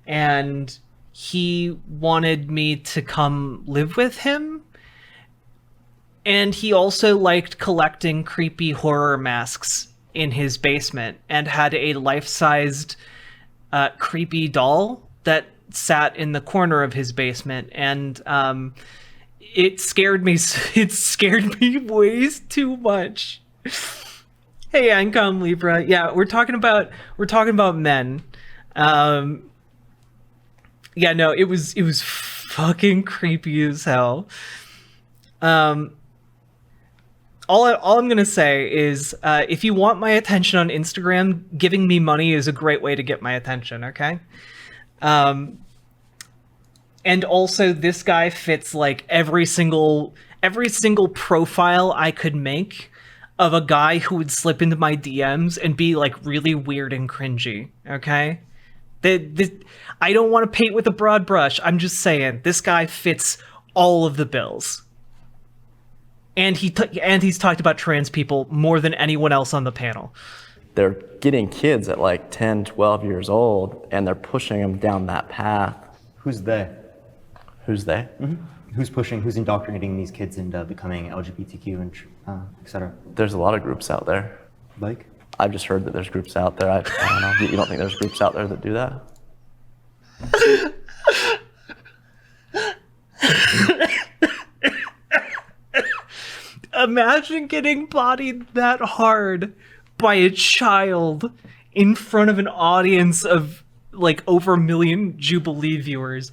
and he wanted me to come live with him. And he also liked collecting creepy horror masks in his basement and had a life-sized creepy doll that sat in the corner of his basement. And it scared me. It scared me way too much. Hey, Ancom Libra. Yeah, we're talking about men. Yeah, no, it was fucking creepy as hell. All I'm gonna say is, if you want my attention on Instagram, giving me money is a great way to get my attention. Okay. And also, this guy fits like every single profile I could make of a guy who would slip into my DMs and be like really weird and cringy. Okay. I don't want to paint with a broad brush. I'm just saying this guy fits all of the bills. And he's talked about trans people more than anyone else on the panel. They're getting kids at like 10, 12 years old, and they're pushing them down that path. Who's they? Who's they? Mm-hmm. Who's indoctrinating these kids into becoming LGBTQ and etc.? There's a lot of groups out there. Like? I've just heard that there's groups out there. I don't know. You don't think there's groups out there that do that? Imagine getting bodied that hard by a child in front of an audience of like over 1 million Jubilee viewers.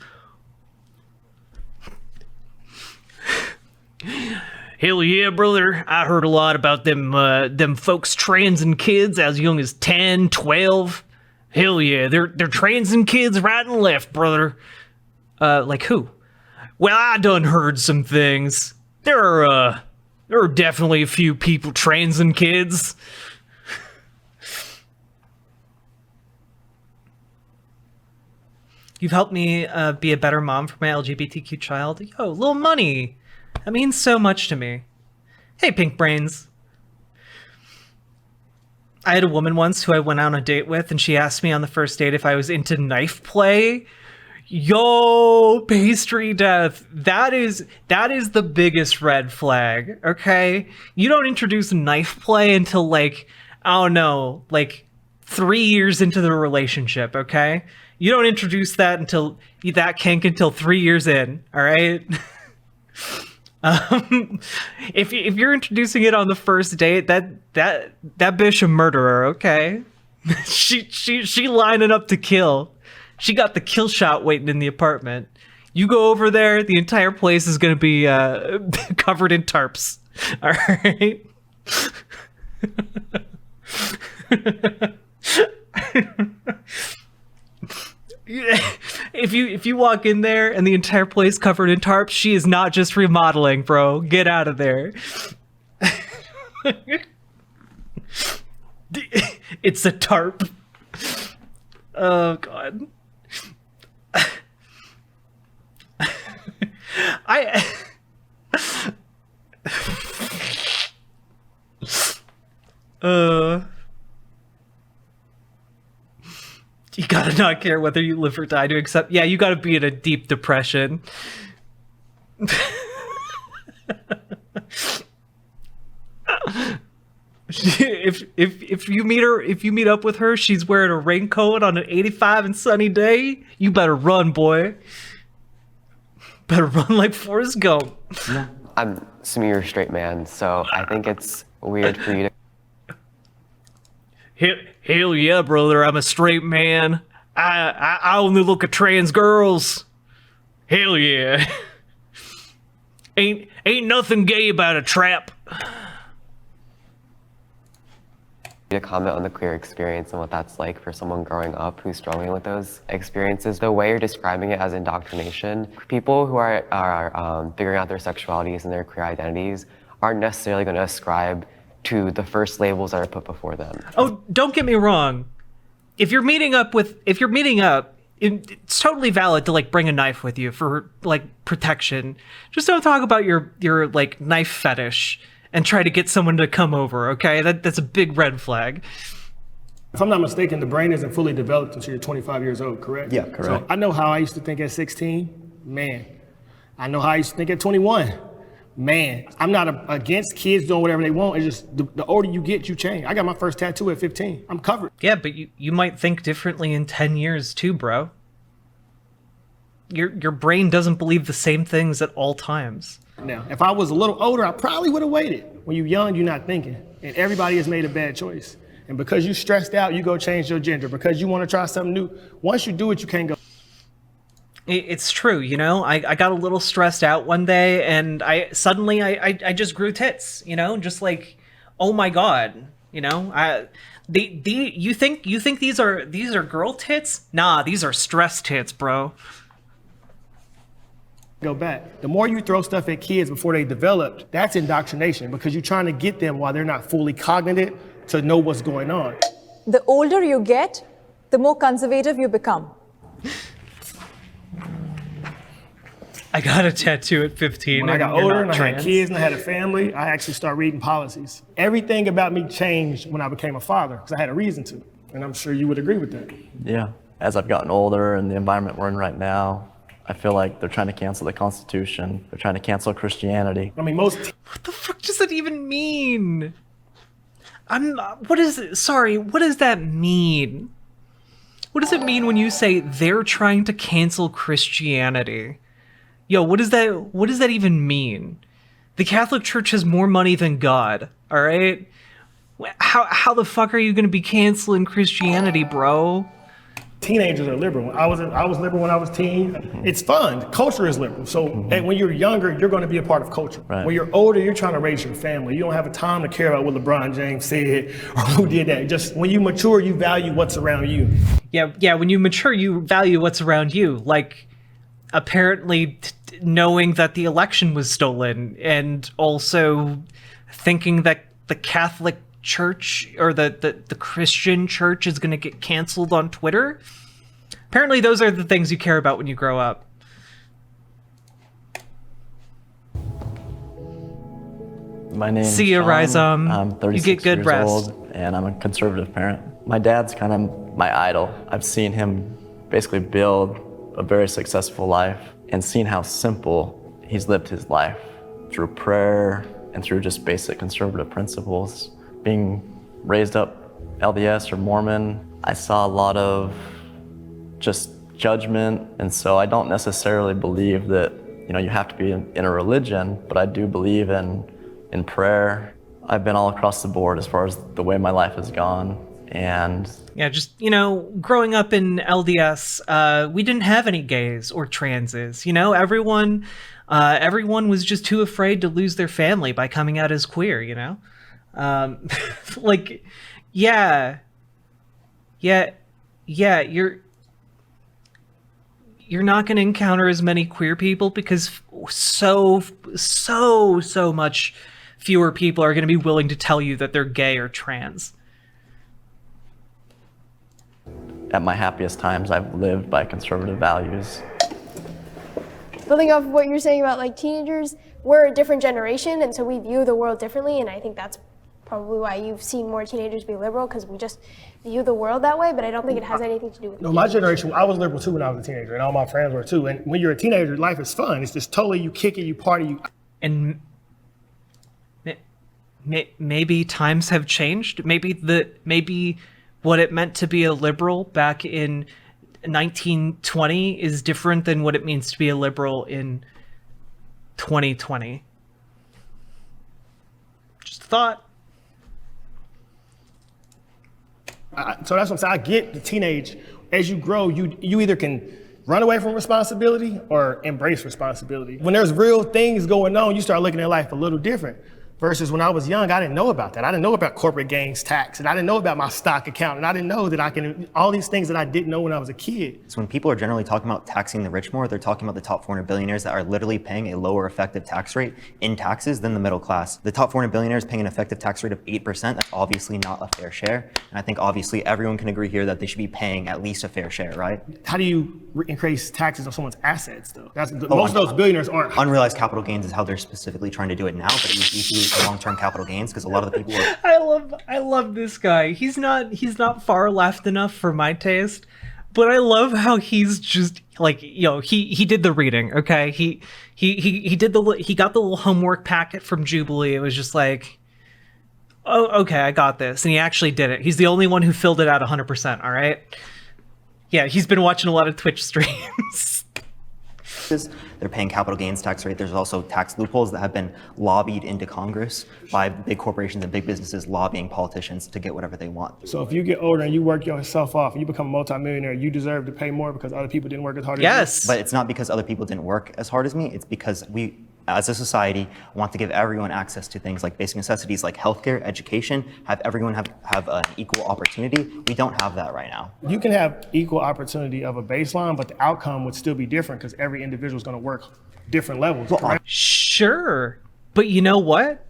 Hell yeah, brother. I heard a lot about them folks transing kids as young as 10, 12. Hell yeah, they're transing kids right and left, brother. Like who? Well, I done heard some things. There are definitely a few people transing kids. You've helped me be a better mom for my LGBTQ child. Yo, little money. That means so much to me. Hey, Pink Brains. I had a woman once who I went on a date with, and she asked me on the first date if I was into knife play. Yo, pastry death. That is the biggest red flag, okay? You don't introduce knife play until like, I don't know, like 3 years into the relationship, okay? You don't introduce that kink until 3 years in, all right? If you're introducing it on the first date, that bitch a murderer, okay? she lining up to kill. She got the kill shot waiting in the apartment. You go over there, the entire place is gonna be covered in tarps. All right. If you walk in there and the entire place covered in tarps, she is not just remodeling, bro. Get out of there. It's a tarp. Oh god. You gotta not care whether you live or die to accept. Yeah, you gotta be in a deep depression. If you meet up with her, she's wearing a raincoat on an 85 and sunny day. You better run, boy. Better run like Forrest Gump. I'm assuming you're a straight man, so I think it's weird for you to. Hell yeah, brother, I'm a straight man. I only look at trans girls. Hell yeah. Ain't nothing gay about a trap. To comment on the queer experience and what that's like for someone growing up who's struggling with those experiences. The way you're describing it as indoctrination, people who are figuring out their sexualities and their queer identities aren't necessarily going to ascribe to the first labels that are put before them. Oh, don't get me wrong. If you're meeting up it's totally valid to like bring a knife with you for like protection. Just don't talk about your like knife fetish and try to get someone to come over, okay? That's a big red flag. If I'm not mistaken, the brain isn't fully developed until you're 25 years old, correct? Yeah, correct. So I know how I used to think at 16. Man, I know how I used to think at 21. Man, I'm not against kids doing whatever they want. It's just the older you get, you change. I got my first tattoo at 15. I'm covered. Yeah, but you might think differently in 10 years too, bro. Your brain doesn't believe the same things at all times. Now, if I was a little older, I probably would have waited. When you're young, you're not thinking. And everybody has made a bad choice. And because you stressed out, you go change your gender. Because you want to try something new, once you do it, you can't go. It's true, you know. I got a little stressed out one day, and I suddenly just grew tits, you know, just like, oh my god, you know. You think these are girl tits? Nah, these are stress tits, bro. Go back. The more you throw stuff at kids before they develop, that's indoctrination because you're trying to get them while they're not fully cognizant to know what's going on. The older you get, the more conservative you become. I got a tattoo at 15. When I got older and I had kids and I had a family, I actually started reading policies. Everything about me changed when I became a father because I had a reason to. And I'm sure you would agree with that. Yeah. As I've gotten older and the environment we're in right now, I feel like they're trying to cancel the Constitution. They're trying to cancel Christianity. I mean, most... What the fuck does that even mean? What does that mean? What does it mean when you say they're trying to cancel Christianity? Yo, what does that even mean? The Catholic Church has more money than God, all right? How the fuck are you going to be canceling Christianity, bro? Teenagers are liberal. I was liberal when I was teen. It's fun. Culture is liberal. So and when you're younger, you're going to be a part of culture. Right. When you're older, you're trying to raise your family. You don't have a time to care about what LeBron James said or who did that. Just when you mature, you value what's around you. Yeah. When you mature, you value what's around you. Like, apparently knowing that the election was stolen and also thinking that the Catholic Church or the Christian church is going to get canceled on Twitter. Apparently those are the things you care about when you grow up. My name's See ya, Sean. Rhizome. I'm 36 You get good years rest. old, and I'm a conservative parent. My dad's kind of my idol. I've seen him basically build a very successful life and seen how simple he's lived his life through prayer and through just basic conservative principles. Being raised up LDS or Mormon, I saw a lot of just judgment, and so I don't necessarily believe that, you know, you have to be in a religion, but I do believe in prayer. I've been all across the board as far as the way my life has gone. And yeah, just, you know, growing up in LDS, we didn't have any gays or transes. You know, everyone was just too afraid to lose their family by coming out as queer, you know? Like, yeah, you're not going to encounter as many queer people because so much fewer people are going to be willing to tell you that they're gay or trans. at my happiest times, I've lived by conservative values. Building off of what you're saying about like teenagers, we're a different generation, and so we view the world differently, and I think that's probably why you've seen more teenagers be liberal, because we just view the world that way, but I don't think it has anything to do with No, my generation, I was liberal too when I was a teenager, and all my friends were too. And when you're a teenager, life is fun. It's just totally, you kick it, you party, you... And maybe times have changed. Maybe what it meant to be a liberal back in 1920 is different than what it means to be a liberal in 2020. Just a thought. So that's what I'm saying. I get the teenage. As you grow, you either can run away from responsibility or embrace responsibility. When there's real things going on, you start looking at life a little different. Versus when I was young, I didn't know about that. I didn't know about corporate gains tax, and I didn't know about my stock account, and I didn't know that I can, all these things that I didn't know when I was a kid. So when people are generally talking about taxing the rich more, they're talking about the top 400 billionaires that are literally paying a lower effective tax rate in taxes than the middle class. The top 400 billionaires paying an effective tax rate of 8%, that's obviously not a fair share. And I think obviously everyone can agree here that they should be paying at least a fair share, right? How do you increase taxes on someone's assets, though? Most of those billionaires aren't. Unrealized capital gains is how they're specifically trying to do it now, but it would be through long-term capital gains because a lot of the people are... I love this guy. He's not far left enough for my taste, but I love how he's just like, he did the reading, okay? He got the little homework packet from Jubilee. It was just like, oh, okay, I got this. And he actually did it. He's the only one who filled it out 100%, all right? Yeah, he's been watching a lot of Twitch streams. They're paying capital gains tax rate. There's also tax loopholes that have been lobbied into Congress by big corporations and big businesses lobbying politicians to get whatever they want. So if you get older and you work yourself off and you become a multimillionaire, you deserve to pay more because other people didn't work as hard as you? Yes. But it's not because other people didn't work as hard as me. It's because we, as a society, want to give everyone access to things like basic necessities like healthcare, education, have everyone have an equal opportunity. We don't have that right now. You can have equal opportunity of a baseline, but the outcome would still be different because every individual is going to work different levels. Correct? Sure. But you know what?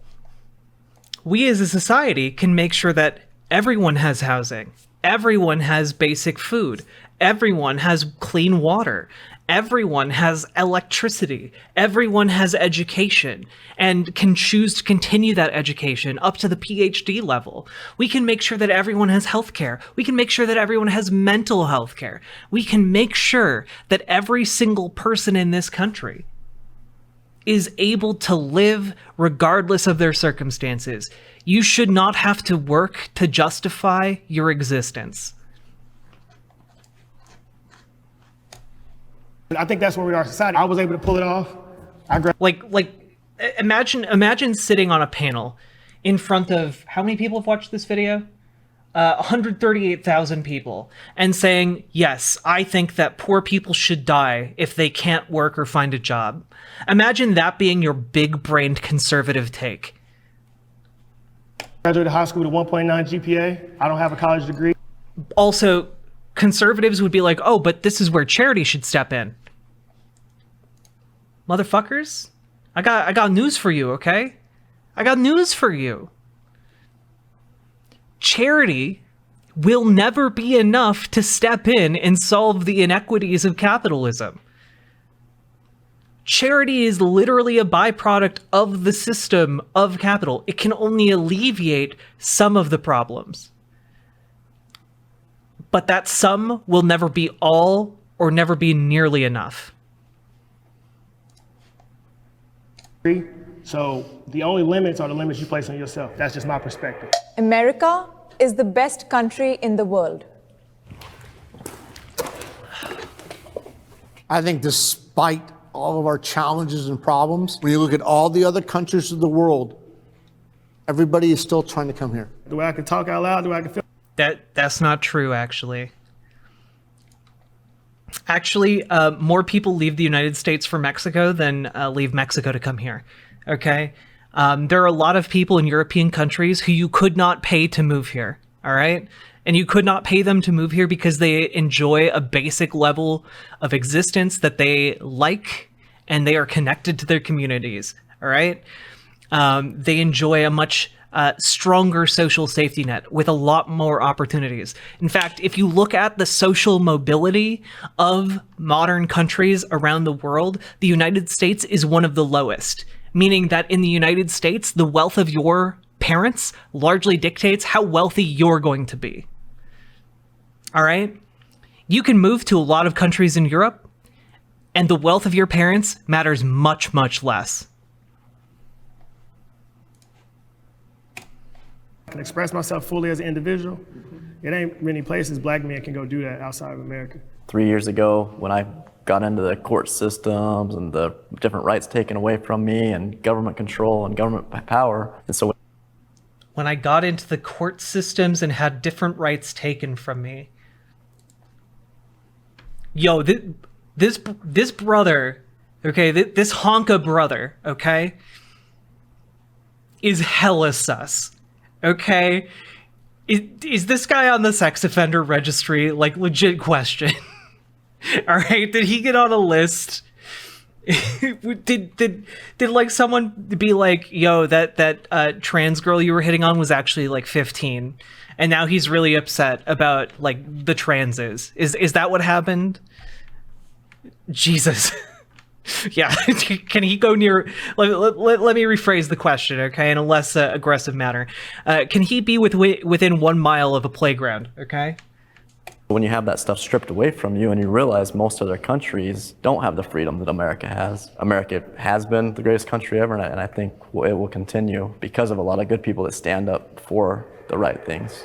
We as a society can make sure that everyone has housing. Everyone has basic food. Everyone has clean water. Everyone has electricity. Everyone has education and can choose to continue that education up to the PhD level. We can make sure that everyone has healthcare. We can make sure that everyone has mental health care. We can make sure that every single person in this country is able to live regardless of their circumstances. You should not have to work to justify your existence. I think that's where we are as a society. I was able to pull it off. Imagine sitting on a panel in front of, how many people have watched this video? 138,000 people, and saying, yes, I think that poor people should die if they can't work or find a job. Imagine that being your big-brained conservative take. Graduated high school with a 1.9 GPA. I don't have a college degree. Also, conservatives would be like, oh, but this is where charity should step in. Motherfuckers, I got news for you, okay? I got news for you. Charity will never be enough to step in and solve the inequities of capitalism. Charity is literally a byproduct of the system of capital. It can only alleviate some of the problems. But that some will never be all or never be nearly enough. So the only limits are the limits you place on yourself. That's just my perspective. America is the best country in the world. I think despite all of our challenges and problems, when you look at all the other countries of the world, everybody is still trying to come here. The way I can talk out loud, the way I can feel. That's not true, actually. Actually, more people leave the United States for Mexico than leave Mexico to come here, okay? There are a lot of people in European countries who you could not pay to move here, all right? And you could not pay them to move here because they enjoy a basic level of existence that they like, and they are connected to their communities, all right? They enjoy a much stronger social safety net with a lot more opportunities. In fact, if you look at the social mobility of modern countries around the world, the United States is one of the lowest, meaning that in the United States, the wealth of your parents largely dictates how wealthy you're going to be. All right? You can move to a lot of countries in Europe, and the wealth of your parents matters much, much less. I can express myself fully as an individual. It ain't many places black men can go do that outside of America. 3 years ago, when I got into the court systems and the different rights taken away from me and government control and government power, and so when I got into the court systems and had different rights taken from me, yo, this brother, okay, this honka brother, okay, is hella sus. Okay? Is this guy on the sex offender registry? Like, legit question. All right, did he get on a list? did like someone be like, yo, that trans girl you were hitting on was actually like 15, and now he's really upset about like the transes? Is that what happened? Jesus. Yeah, can he go near? Let me rephrase the question, okay, in a less aggressive manner. Can he be within 1 mile of a playground? Okay. When you have that stuff stripped away from you and you realize most other countries don't have the freedom that America has. America has been the greatest country ever, and I think it will continue because of a lot of good people that stand up for the right things.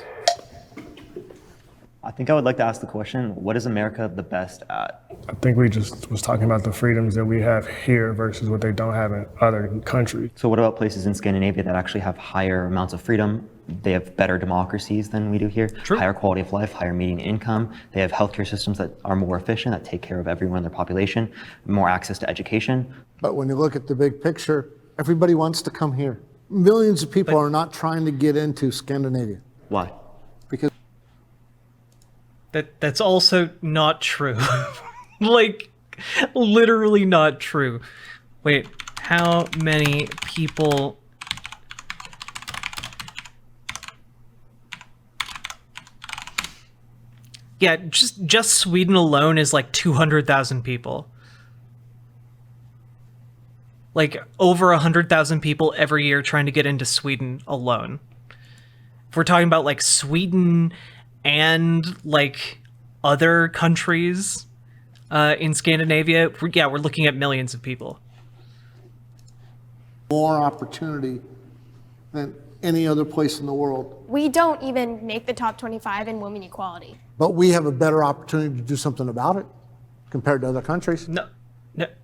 I think I would like to ask the question, what is America the best at? I think we just was talking about the freedoms that we have here versus what they don't have in other countries. So what about places in Scandinavia that actually have higher amounts of freedom? They have better democracies than we do here, True. Higher quality of life, higher median income. They have healthcare systems that are more efficient, that take care of everyone in their population, more access to education. But when you look at the big picture, everybody wants to come here. Millions of people are not trying to get into Scandinavia. Why? Because That's also not true. Like, literally not true. Wait, how many people... Yeah, just Sweden alone is like 200,000 people. Like, over 100,000 people every year trying to get into Sweden alone. If we're talking about like Sweden and like other countries in Scandinavia, we're looking at millions of people. more opportunity than any other place in the world. We don't even make the top 25 in women equality. But we have a better opportunity to do something about it compared to other countries.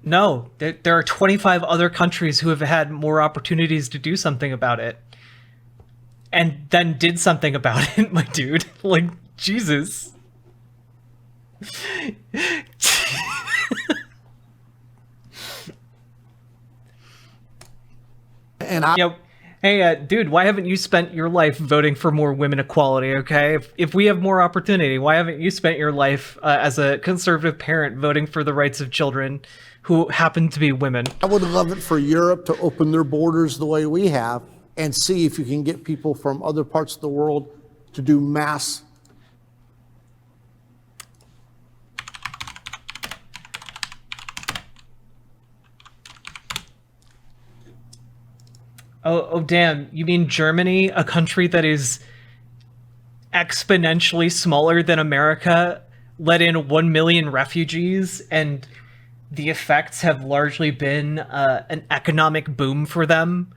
No. There are 25 other countries who have had more opportunities to do something about it. And then did something about it, my dude. Like, Jesus. And I, hey, dude, why haven't you spent your life voting for more women equality, okay? If we have more opportunity, why haven't you spent your life as a conservative parent voting for the rights of children who happen to be women? I would love it for Europe to open their borders the way we have and see if you can get people from other parts of the world to do mass. Oh, damn. You mean Germany, a country that is exponentially smaller than America, let in 1 million refugees, and the effects have largely been an economic boom for them,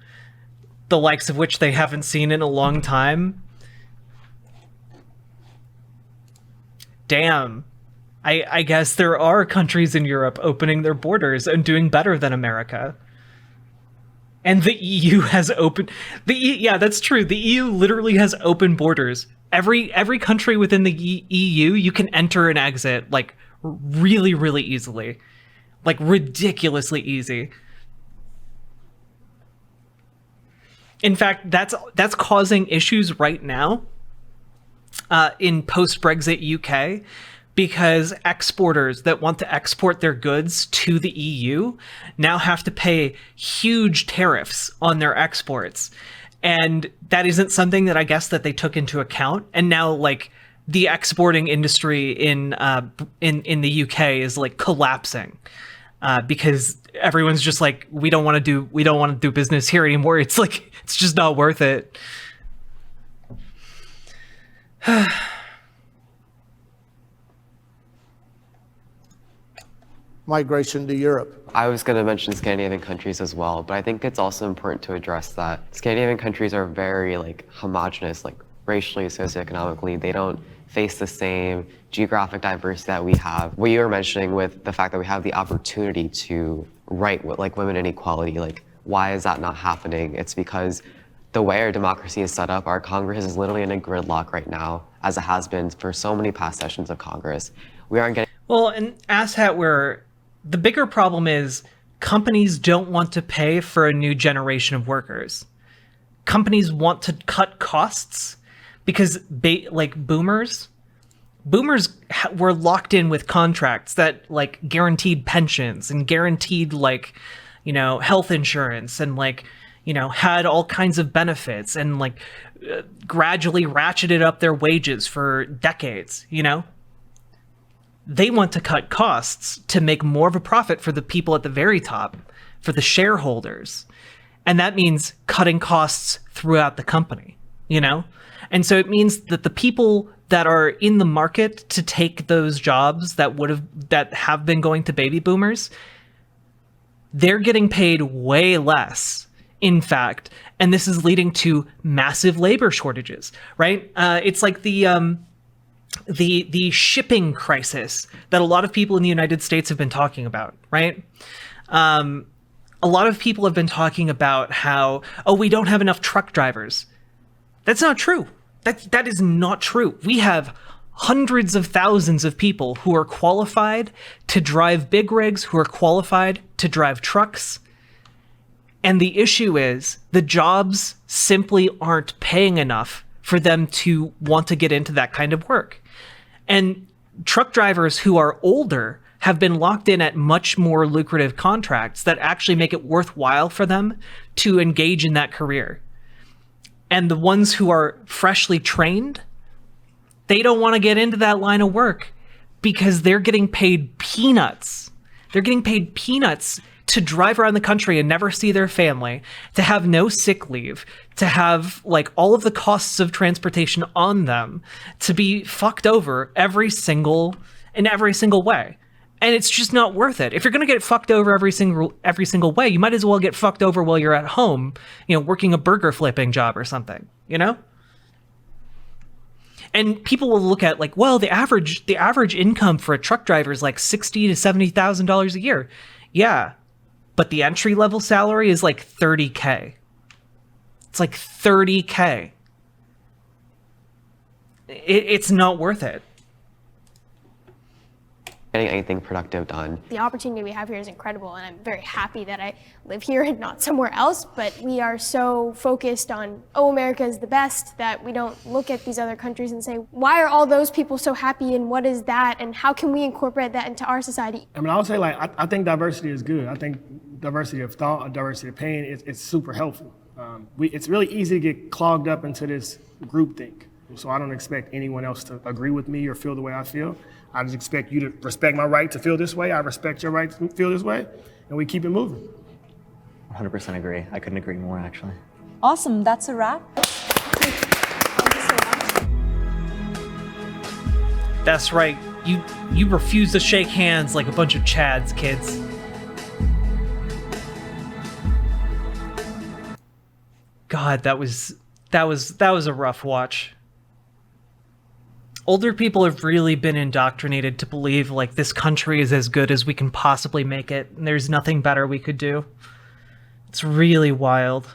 the likes of which they haven't seen in a long time? Damn. I guess there are countries in Europe opening their borders and doing better than America. And the EU has open yeah, that's true. The EU literally has open borders. Every country within the EU, you can enter and exit like really, really easily. Like ridiculously easy. In fact, that's causing issues right now in post-Brexit UK, because exporters that want to export their goods to the EU now have to pay huge tariffs on their exports. And that isn't something that I guess that they took into account. And now like the exporting industry in the UK is like collapsing because everyone's just like, we don't want to do business here anymore. It's like, it's just not worth it. Migration to Europe. I was going to mention Scandinavian countries as well, but I think it's also important to address that Scandinavian countries are very like homogenous, like racially, socioeconomically. They don't face the same geographic diversity that we have. What you were mentioning with the fact that we have the opportunity to write with like women inequality, like why is that not happening? It's because the way our democracy is set up, our Congress is literally in a gridlock right now, as it has been for so many past sessions of Congress. We aren't getting... Well, and asshat where the bigger problem is companies don't want to pay for a new generation of workers. companies want to cut costs because boomers were locked in with contracts that like guaranteed pensions and guaranteed like, health insurance and like, had all kinds of benefits and like gradually ratcheted up their wages for decades, They want to cut costs to make more of a profit for the people at the very top, for the shareholders. And that means cutting costs throughout the company, And so it means that the people that are in the market to take those jobs that have been going to baby boomers, they're getting paid way less, in fact, and this is leading to massive labor shortages, right? It's like the shipping crisis that a lot of people in the United States have been talking about, right? A lot of people have been talking about how, we don't have enough truck drivers. That's not true. That is not true. We have hundreds of thousands of people who are qualified to drive big rigs, who are qualified to drive trucks. And the issue is the jobs simply aren't paying enough for them to want to get into that kind of work. And truck drivers who are older have been locked in at much more lucrative contracts that actually make it worthwhile for them to engage in that career. And the ones who are freshly trained, they don't want to get into that line of work because they're getting paid peanuts. They're getting paid peanuts to drive around the country and never see their family, to have no sick leave, to have like all of the costs of transportation on them, to be fucked over in every single way. And it's just not worth it. If you're going to get fucked over every single way, you might as well get fucked over while you're at home, working a burger flipping job or something, And people will look at like, well, the average income for a truck driver is like $60,000 to $70,000 a year. Yeah, but the entry level salary is like $30K. It's like $30K. It's not worth it. Getting anything productive done. The opportunity we have here is incredible, and I'm very happy that I live here and not somewhere else, but we are so focused on, America is the best, that we don't look at these other countries and say, why are all those people so happy, and what is that, and how can we incorporate that into our society? I mean, I would say, I think diversity is good. I think diversity of thought, diversity of pain, it's super helpful. It's really easy to get clogged up into this groupthink. So I don't expect anyone else to agree with me or feel the way I feel. I just expect you to respect my right to feel this way. I respect your right to feel this way, and we keep it moving. 100% agree. I couldn't agree more, actually. Awesome. That's a wrap. That's right. You refuse to shake hands like a bunch of Chads, kids. God, that was a rough watch. Older people have really been indoctrinated to believe like this country is as good as we can possibly make it, and there's nothing better we could do. It's really wild.